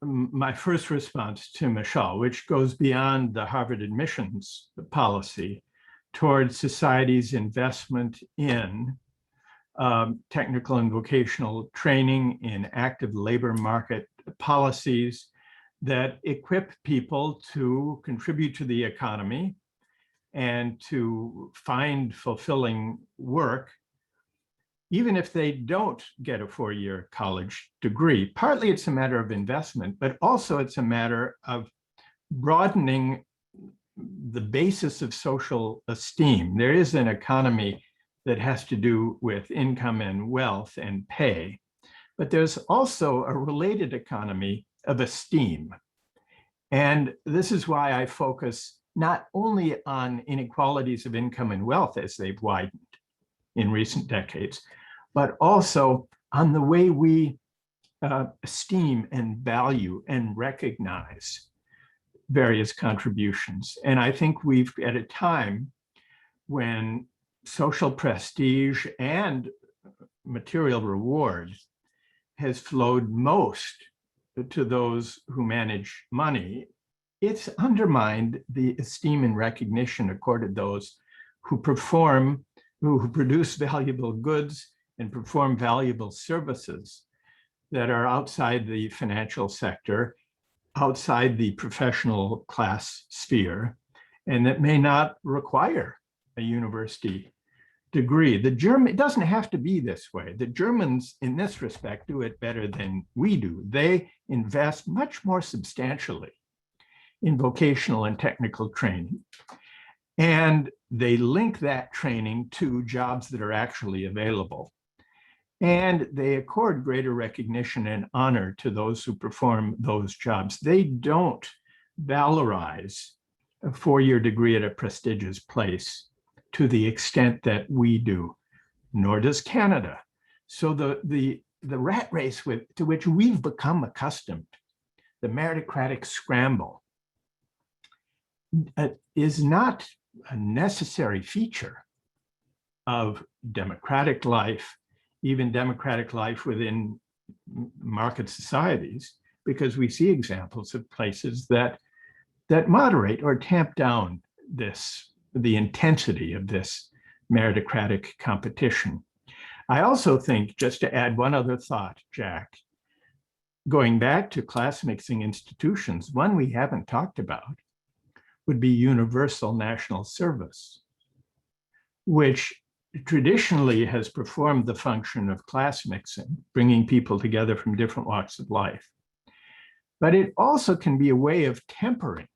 my first response to Michelle, which goes beyond the Harvard admissions policy towards society's investment in technical and vocational training, in active labor market policies that equip people to contribute to the economy and to find fulfilling work, even if they don't get a four-year college degree. Partly it's a matter of investment, but also it's a matter of broadening the basis of social esteem. There is an economy that has to do with income and wealth and pay, but there's also a related economy of esteem. And this is why I focus not only on inequalities of income and wealth as they've widened in recent decades, but also on the way we esteem and value and recognize various contributions. And I think we've at a time when social prestige and material reward has flowed most to those who manage money, it's undermined the esteem and recognition accorded those who perform, who produce valuable goods and perform valuable services that are outside the financial sector, outside the professional class sphere, and that may not require a university degree. It doesn't have to be this way. The Germans in this respect do it better than we do. They invest much more substantially in vocational and technical training. And they link that training to jobs that are actually available. And they accord greater recognition and honor to those who perform those jobs. They don't valorize a four-year degree at a prestigious place to the extent that we do, nor does Canada. So the rat race to which we've become accustomed, the meritocratic scramble, is not a necessary feature of democratic life, even democratic life within market societies, because we see examples of places that moderate or tamp down the intensity of this meritocratic competition. I also think, just to add one other thought, Jack, going back to class mixing institutions, one we haven't talked about would be universal national service, which traditionally has performed the function of class mixing, bringing people together from different walks of life. But it also can be a way of tempering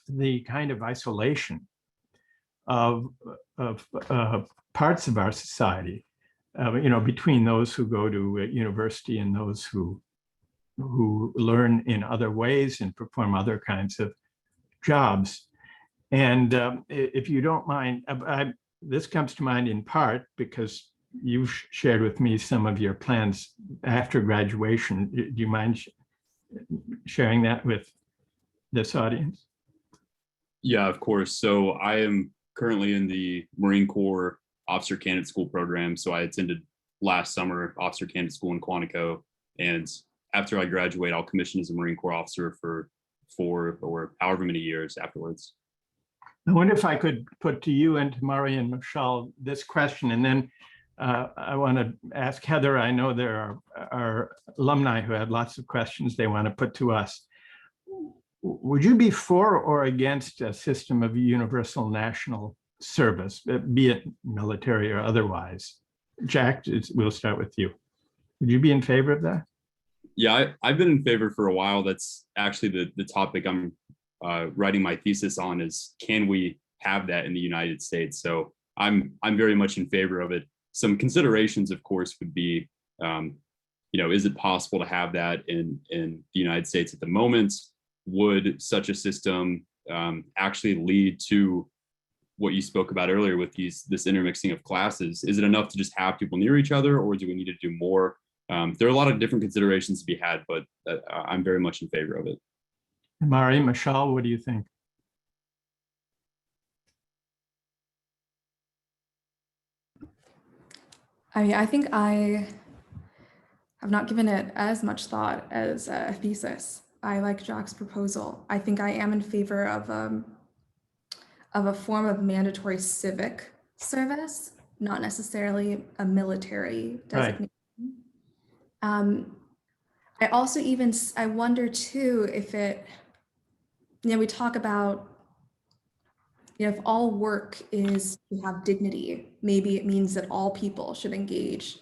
the kind of isolation of parts of our society between those who go to university and those who learn in other ways and perform other kinds of jobs. And if you don't mind, this comes to mind in part because you've shared with me some of your plans after graduation. Do you mind sharing that with this audience? Yeah, of course. So I am currently in the Marine Corps Officer Candidate School program. So I attended last summer Officer Candidate School in Quantico. And after I graduate, I'll commission as a Marine Corps officer for 4 or however many years afterwards. I wonder if I could put to you and to Mari and Michelle this question, and then I want to ask Heather. I know there are alumni who had lots of questions they want to put to us. Would you be for or against a system of universal national service, be it military or otherwise? Jack, we'll start with you. Would you be in favor of that? Yeah, I've been in favor for a while. That's actually the topic I'm writing my thesis on, is can we have that in the United States? So I'm very much in favor of it. Some considerations, of course, would be, is it possible to have that in the United States at the moment? Would such a system actually lead to what you spoke about earlier with this intermixing of classes? Is it enough to just have people near each other, or do we need to do more? There are a lot of different considerations to be had, but I'm very much in favor of it. Mari, Michelle, what do you think? I think I have not given it as much thought as a thesis. I like Jack's proposal. I think I am in favor of a form of mandatory civic service, not necessarily a military designation. Right. I also I wonder too if it, we talk about, if all work is to have dignity, maybe it means that all people should engage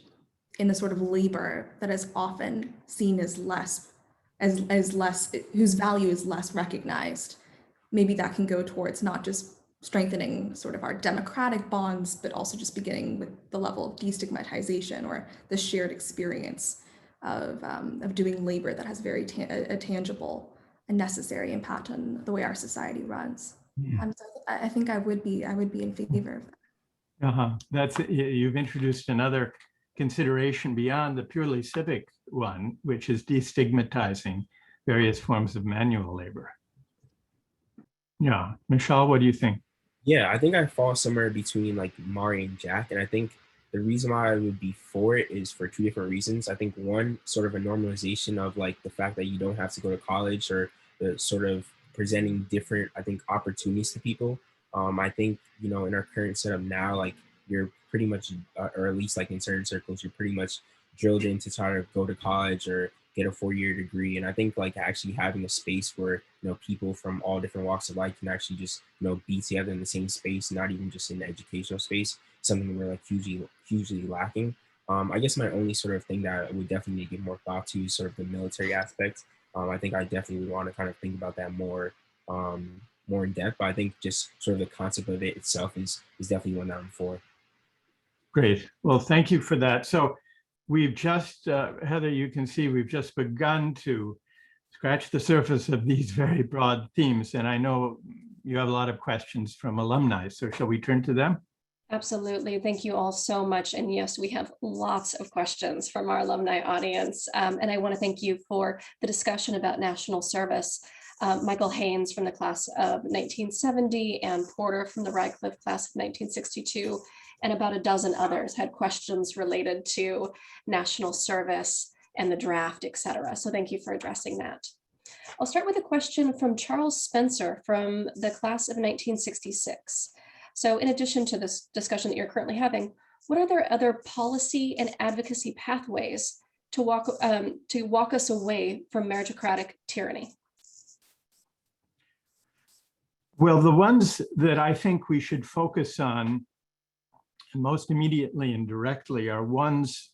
in a sort of labor that is often seen as less, whose value is less recognized. Maybe that can go towards not just strengthening sort of our democratic bonds, but also just beginning with the level of destigmatization or the shared experience of doing labor that has very a tangible and necessary impact on the way our society runs. Yeah. So I think I would be in favor of that. You've introduced another consideration beyond the purely civic one, which is destigmatizing various forms of manual labor. Yeah, Michelle, what do you think? Yeah, I think I fall somewhere between like Mari and Jack, and I think the reason why I would be for it is for 2 different reasons. I think one, sort of a normalization of like the fact that you don't have to go to college, or the sort of presenting different, I think, opportunities to people. I think, in our current setup now, like you're pretty much, or at least like in certain circles, you're pretty much drilled in to try to go to college or get a 4-year degree. And I think like actually having a space where, people from all different walks of life can actually just, be together in the same space, not even just in the educational space, something we're like hugely lacking. I guess my only sort of thing that I would definitely give more thought to is sort of the military aspect. I think I definitely would want to kind of think about that more in depth, but I think just sort of the concept of it itself is definitely one that I'm for. Great. Well, thank you for that. So we've just, Heather, you can see we've just begun to scratch the surface of these very broad themes. And I know you have a lot of questions from alumni. So shall we turn to them? Absolutely. Thank you all so much. And yes, we have lots of questions from our alumni audience. And I want to thank you for the discussion about national service. Michael Haynes from the class of 1970, and Porter from the Radcliffe class of 1962, and about a dozen others had questions related to national service and the draft, et cetera. So thank you for addressing that. I'll start with a question from Charles Spencer from the class of 1966. So in addition to this discussion that you're currently having, what are there other policy and advocacy pathways to walk us away from meritocratic tyranny? Well, the ones that I think we should focus on most immediately and directly are ones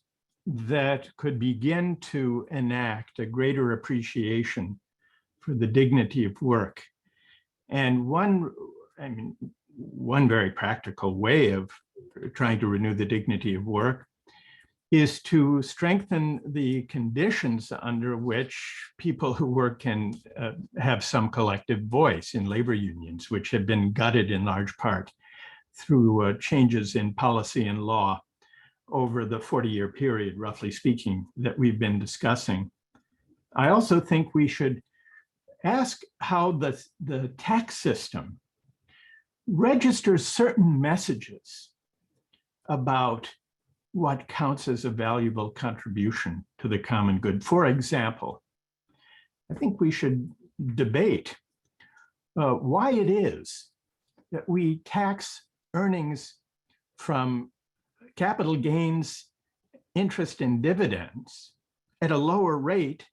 that could begin to enact a greater appreciation for the dignity of work. And one very practical way of trying to renew the dignity of work is to strengthen the conditions under which people who work can have some collective voice in labor unions, which have been gutted in large part through changes in policy and law over the 40-year period, roughly speaking, that we've been discussing. I also think we should ask how the tax system registers certain messages about what counts as a valuable contribution to the common good. For example, I think we should debate why it is that we tax earnings from capital gains, interest, and dividends at a lower rate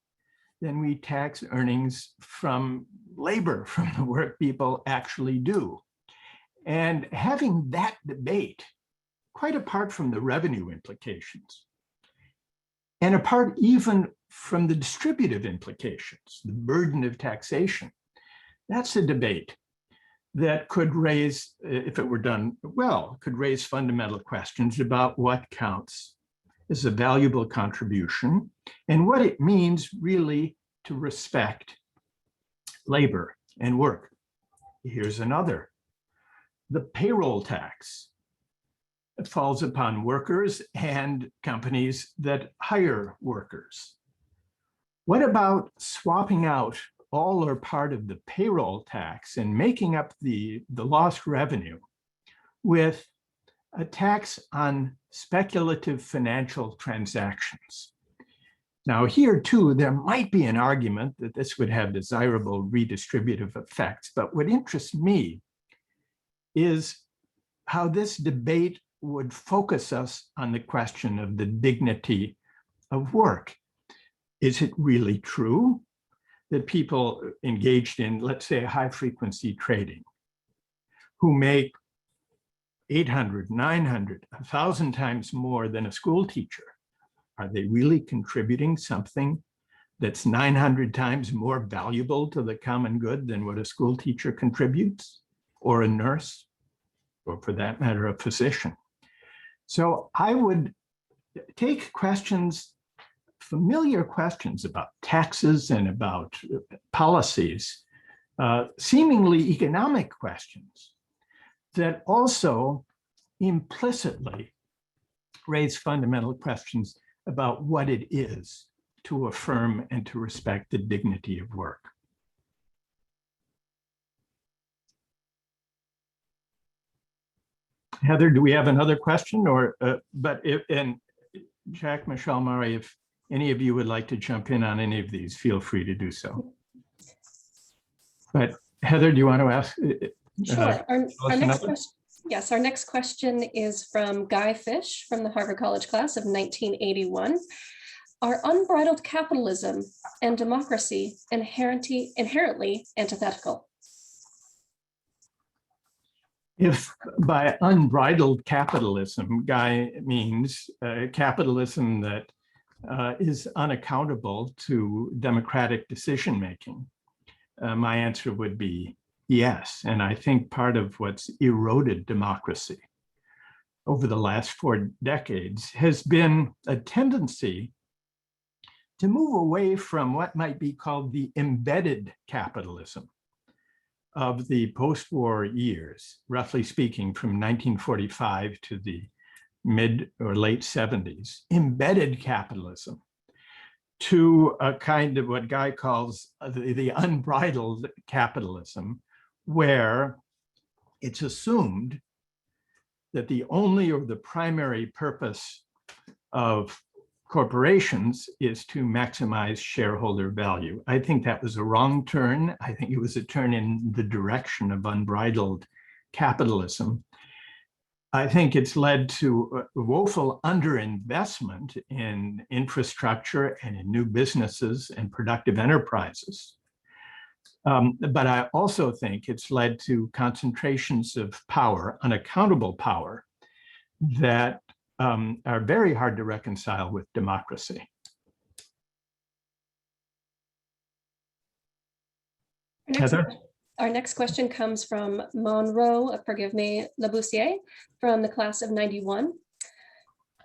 than we tax earnings from labor, from the work people actually do. And having that debate, quite apart from the revenue implications, and apart even from the distributive implications, the burden of taxation, that's a debate that could raise, if it were done well, could raise fundamental questions about what counts as a valuable contribution and what it means really to respect labor and work. Here's another. The payroll tax. It falls upon workers and companies that hire workers. What about swapping out all or part of the payroll tax and making up the lost revenue with a tax on speculative financial transactions? Now, here too, there might be an argument that this would have desirable redistributive effects, but what interests me is how this debate would focus us on the question of the dignity of work. Is it really true that people engaged in, let's say, high-frequency trading, who make 800, 900, 1,000 times more than a school teacher, are they really contributing something that's 900 times more valuable to the common good than what a school teacher contributes, or a nurse, or for that matter, a physician? So I would take questions, familiar questions about taxes and about policies, seemingly economic questions that also implicitly raise fundamental questions about what it is to affirm and to respect the dignity of work. Heather, do we have another question? Or, and Jack, Michelle, Murray, if any of you would like to jump in on any of these, feel free to do so. But Heather, do you want to ask? Sure. Our next question. Yes, our next question is from Guy Fish from the Harvard College class of 1981. Are unbridled capitalism and democracy inherently antithetical? If by unbridled capitalism, Guy means capitalism that is unaccountable to democratic decision-making, my answer would be yes. And I think part of what's eroded democracy over the last 4 decades has been a tendency to move away from what might be called the embedded capitalism of the post-war years, roughly speaking, from 1945 to the mid or late 70s, embedded capitalism, to a kind of what Guy calls the unbridled capitalism, where it's assumed that the only or the primary purpose of corporations is to maximize shareholder value. I think that was a wrong turn. I think it was a turn in the direction of unbridled capitalism. I think it's led to woeful underinvestment in infrastructure and in new businesses and productive enterprises. But I also think it's led to concentrations of power, unaccountable power, that are very hard to reconcile with democracy. Our next question comes from Monroe, Labussier, from the class of 91.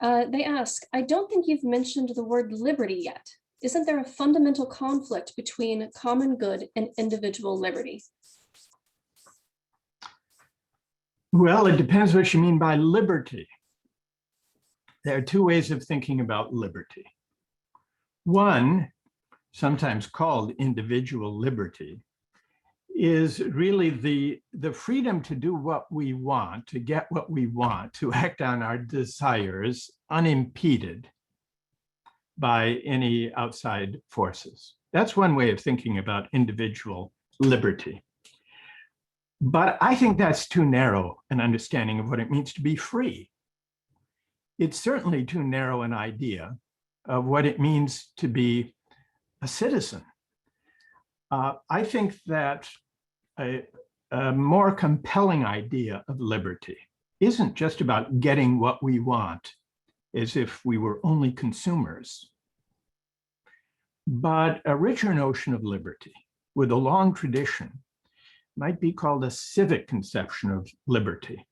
They ask, I don't think you've mentioned the word liberty yet. Isn't there a fundamental conflict between common good and individual liberty? Well, it depends what you mean by liberty. There are two ways of thinking about liberty. One, sometimes called individual liberty, is really the freedom to do what we want, to get what we want, to act on our desires unimpeded by any outside forces. That's one way of thinking about individual liberty. But I think that's too narrow an understanding of what it means to be free. It's certainly too narrow an idea of what it means to be a citizen. I think that a more compelling idea of liberty isn't just about getting what we want as if we were only consumers, but a richer notion of liberty with a long tradition might be called a civic conception of liberty.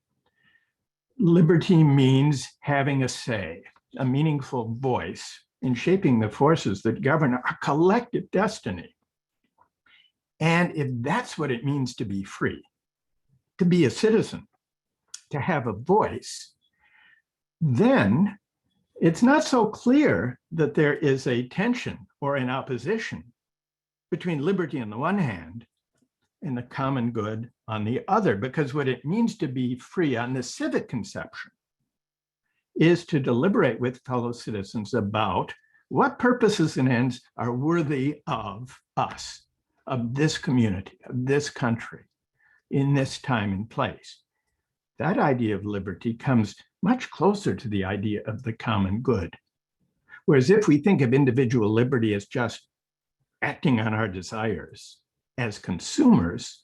Liberty means having a say, a meaningful voice in shaping the forces that govern our collective destiny. And if that's what it means to be free, to be a citizen, to have a voice, then it's not so clear that there is a tension or an opposition between liberty on the one hand and the common good on the other, because what it means to be free on the civic conception is to deliberate with fellow citizens about what purposes and ends are worthy of us, of this community, of this country, in this time and place. That idea of liberty comes much closer to the idea of the common good. Whereas if we think of individual liberty as just acting on our desires as consumers,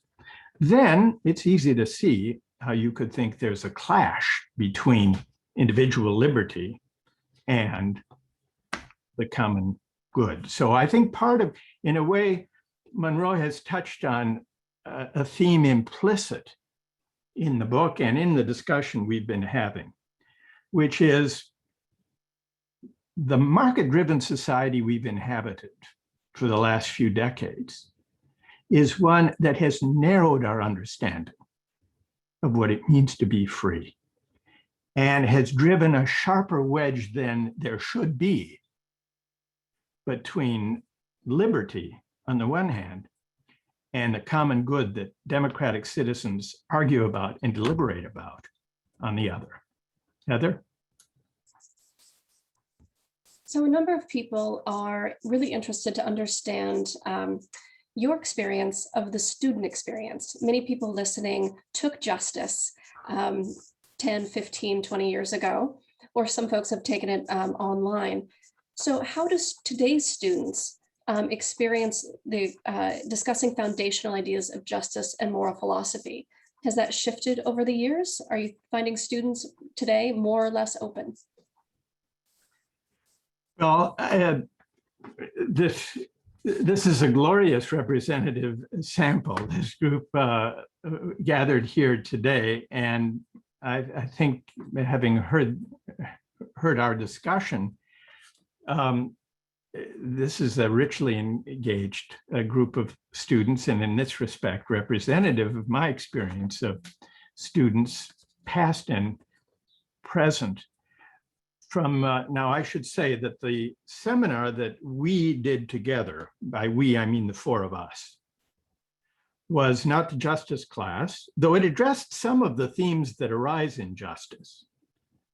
then it's easy to see how you could think there's a clash between individual liberty and the common good. So I think part of, in a way, Monroe has touched on a theme implicit in the book and in the discussion we've been having, which is the market-driven society we've inhabited for the last few decades is one that has narrowed our understanding of what it means to be free and has driven a sharper wedge than there should be between liberty on the one hand and the common good that democratic citizens argue about and deliberate about on the other. Heather? So a number of people are really interested to understand your experience of the student experience. Many people listening took justice 10, 15, 20 years ago, or some folks have taken it online. So how does today's students experience the discussing foundational ideas of justice and moral philosophy? Has that shifted over the years? Are you finding students today more or less open? Well, this is a glorious representative sample, this group gathered here today. And I think having heard our discussion, this is a richly engaged group of students, and in this respect, representative of my experience of students, past and present. From now, I should say that the seminar that we did together, by we, I mean the four of us, was not the justice class, though it addressed some of the themes that arise in justice,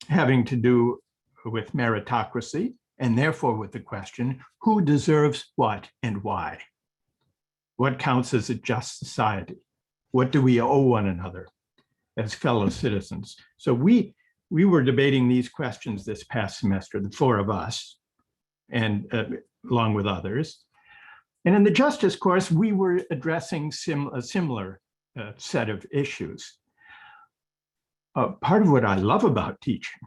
having to do with meritocracy, and therefore with the question, who deserves what and why? What counts as a just society? What do we owe one another as fellow citizens? So we were debating these questions this past semester, the four of us, and along with others. And in the justice course, we were addressing a similar set of issues. Part of what I love about teaching,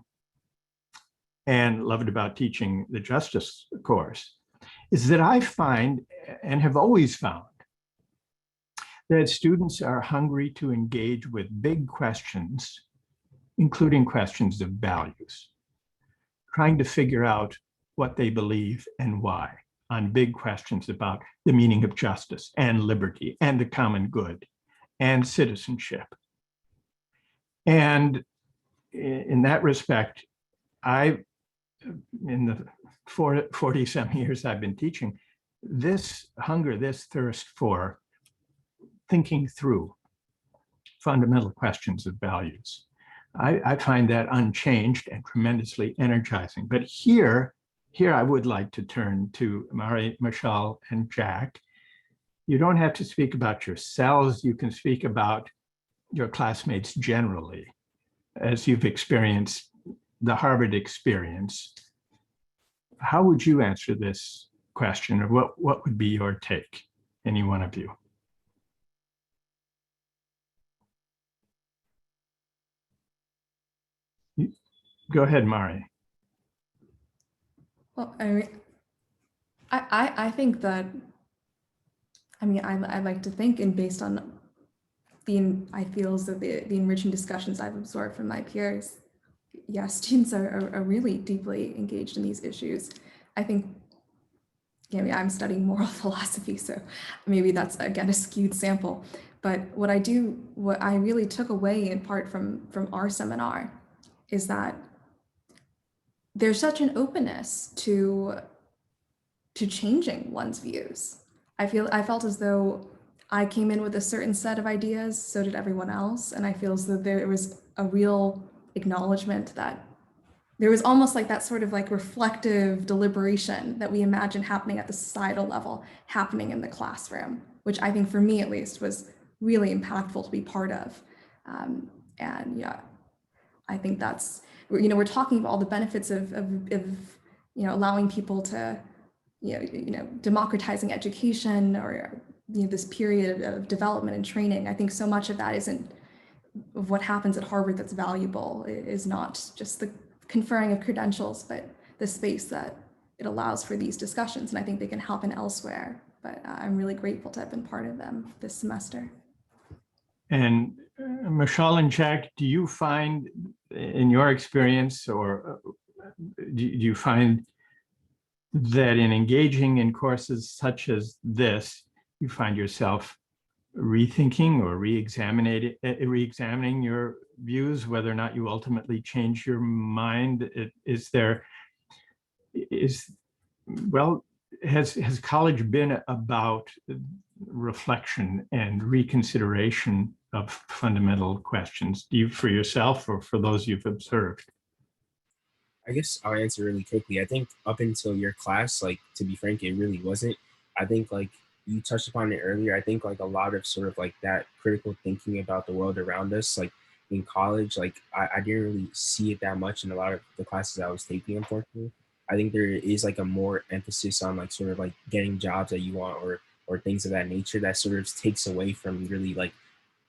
and loved about teaching the justice course, is that I find, and have always found, that students are hungry to engage with big questions, including questions of values. trying to figure out what they believe and why on big questions about the meaning of justice and liberty and the common good and citizenship. And in that respect, in the 40-some years I've been teaching, this hunger, this thirst for thinking through fundamental questions of values, I find that unchanged and tremendously energizing. But here I would like to turn to Mari, Michal, and Jack. You don't have to speak about yourselves. You can speak about your classmates generally, as you've experienced the Harvard experience. How would you answer this question, or what would be your take, any one of you? Go ahead, Mari. Well, I mean, I think that, I mean, I like to think, and based on I feel as though the enriching discussions I've absorbed from my peers, yeah, students are really deeply engaged in these issues. I think, yeah, I mean, I'm studying moral philosophy, so maybe that's, again, a skewed sample. But what I really took away in part from our seminar is that there's such an openness to changing one's views. I felt as though I came in with a certain set of ideas, so did everyone else, and I feel as though there was a real acknowledgement that there was almost like that sort of like reflective deliberation that we imagine happening at the societal level, happening in the classroom, which I think for me at least was really impactful to be part of. And yeah, I think that's, you know, we're talking about all the benefits of you know, allowing people to, you know, democratizing education, or, you know, this period of development and training. I think so much of that isn't of what happens at Harvard that's valuable, is not just the conferring of credentials, but the space that it allows for these discussions. And I think they can happen elsewhere, but I'm really grateful to have been part of them this semester. And Michal and Jack, do you find in your experience, or do you find that in engaging in courses such as this, you find yourself rethinking or re-examining your views, whether or not you ultimately change your mind? Has college been about reflection and reconsideration of fundamental questions? Do you, for yourself or for those you've observed? I guess I'll answer really quickly. I think up until your class, like, to be frank, it really wasn't. I think, like, you touched upon it earlier. I think like a lot of sort of like that critical thinking about the world around us, like in college, like I didn't really see it that much in a lot of the classes I was taking, unfortunately. I think there is like a more emphasis on like sort of like getting jobs that you want, or things of that nature, that sort of takes away from really like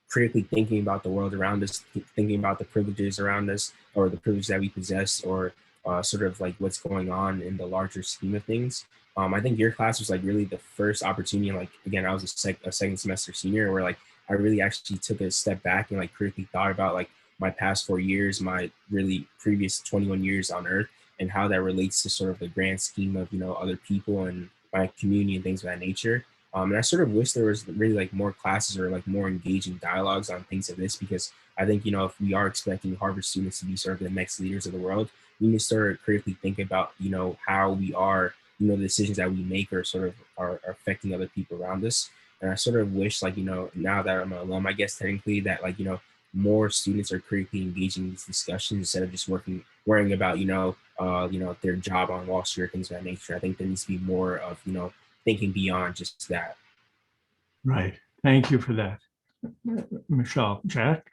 critically thinking about the world around us, thinking about the privileges around us, or the privilege that we possess, or sort of like what's going on in the larger scheme of things. I think your class was like really the first opportunity. And like, again, I was a second semester senior, where like I really actually took a step back and like critically thought about like my past 4 years, my really previous 21 years on Earth, and how that relates to sort of the grand scheme of, you know, other people and my community and things of that nature. And I sort of wish there was really like more classes or like more engaging dialogues on things of this, because I think, you know, if we are expecting Harvard students to be sort of the next leaders of the world, we need to start critically think about, you know, how we are, you know, the decisions that we make are sort of are affecting other people around us. And I sort of wish, like, you know, now that I'm an alum, I guess technically, that like, you know, more students are critically engaging in these discussions instead of just worrying about, you know, their job on Wall Street or things of that nature. I think there needs to be more of, you know, thinking beyond just that. Right. Thank you for that, Michal. Jack?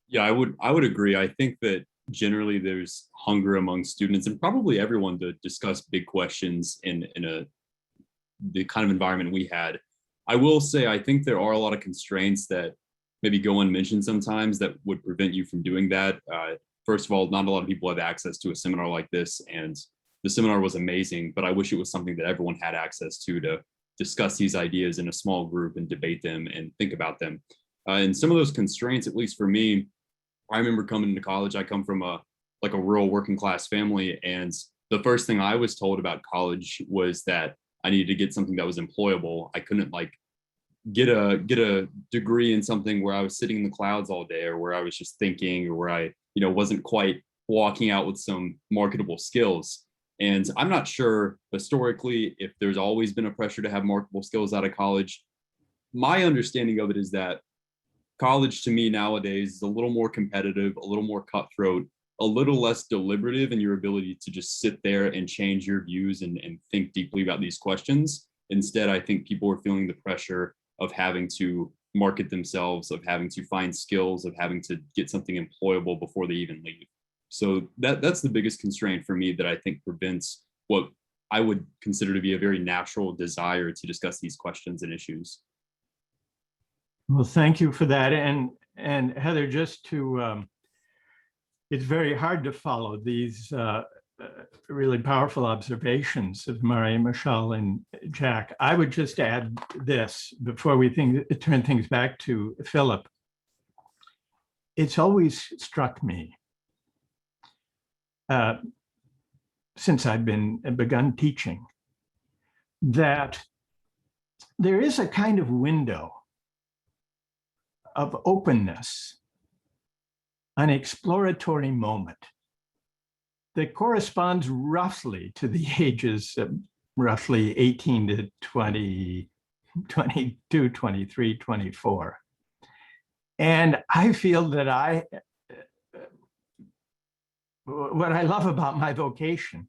Yeah, I would agree. I think that generally there's hunger among students and probably everyone to discuss big questions in the kind of environment we had. I will say, I think there are a lot of constraints that maybe go unmentioned sometimes that would prevent you from doing that. First of all, not a lot of people have access to a seminar like this, and the seminar was amazing, but I wish it was something that everyone had access to discuss these ideas in a small group and debate them and think about them. And some of those constraints, at least for me, I remember coming to college, I come from a like a rural working class family. And the first thing I was told about college was that I needed to get something that was employable. I couldn't like get a degree in something where I was sitting in the clouds all day, or where I was just thinking, or where I, wasn't quite walking out with some marketable skills. And I'm not sure historically if there's always been a pressure to have marketable skills out of college. My understanding of it is that college to me nowadays is a little more competitive, a little more cutthroat, a little less deliberative in your ability to just sit there and change your views and think deeply about these questions. Instead, I think people are feeling the pressure of having to market themselves, of having to find skills, of having to get something employable before they even leave. So that's the biggest constraint for me that I think prevents what I would consider to be a very natural desire to discuss these questions and issues. Well, thank you for that. And Heather, just to, it's very hard to follow these really powerful observations of Mari, Michelle, and Jack. I would just add this before we turn things back to Philip. It's always struck me since I've begun teaching that there is a kind of window of openness, an exploratory moment that corresponds roughly to the ages of roughly 18 to 20, 22, 23, 24. And I feel that what I love about my vocation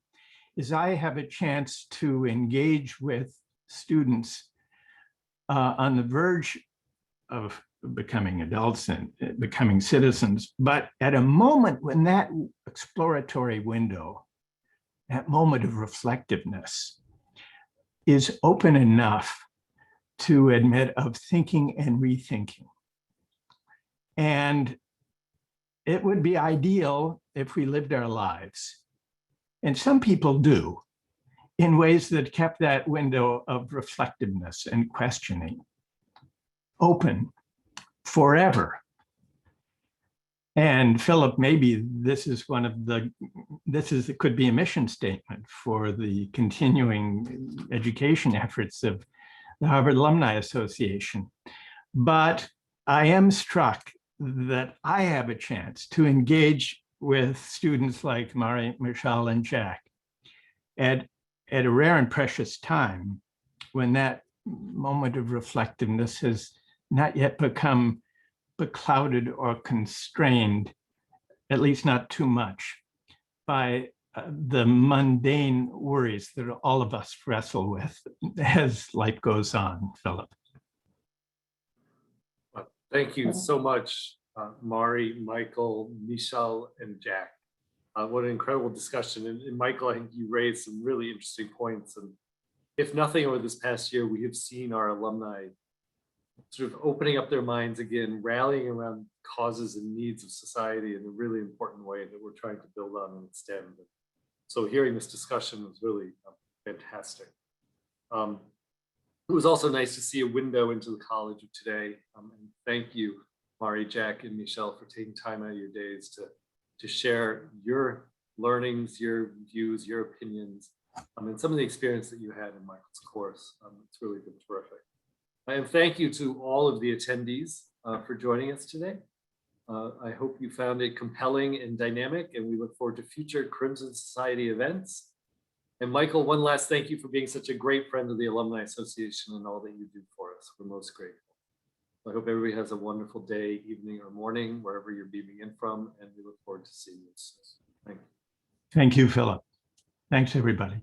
is I have a chance to engage with students on the verge of becoming adults and becoming citizens, but at a moment when that exploratory window, that moment of reflectiveness, is open enough to admit of thinking and rethinking. And it would be ideal if we lived our lives, and some people do, in ways that kept that window of reflectiveness and questioning open forever. And Philip, maybe this is it could be a mission statement for the continuing education efforts of the Harvard Alumni Association. But I am struck that I have a chance to engage with students like Mari, Michelle, and Jack at a rare and precious time when that moment of reflectiveness has not yet become beclouded or constrained, at least not too much, by the mundane worries that all of us wrestle with as life goes on. Philip. Thank you so much, Mari, Michael, Michelle, and Jack. What an incredible discussion. And Michael, I think you raised some really interesting points. And if nothing, over this past year, we have seen our alumni sort of opening up their minds again, rallying around causes and needs of society in a really important way that we're trying to build on and extend. So hearing this discussion was really fantastic. It was also nice to see a window into the college of today. And thank you, Mari, Jack, and Michelle, for taking time out of your days to share your learnings, your views, your opinions, and some of the experience that you had in Michael's course. It's really been terrific. And thank you to all of the attendees for joining us today. I hope you found it compelling and dynamic, and we look forward to future Crimson Society events. And Michael, one last thank you for being such a great friend of the Alumni Association and all that you do for us. We're most grateful. I hope everybody has a wonderful day, evening, or morning, wherever you're beaming in from, and we look forward to seeing you soon. Thank you. Thank you, Philip. Thanks, everybody.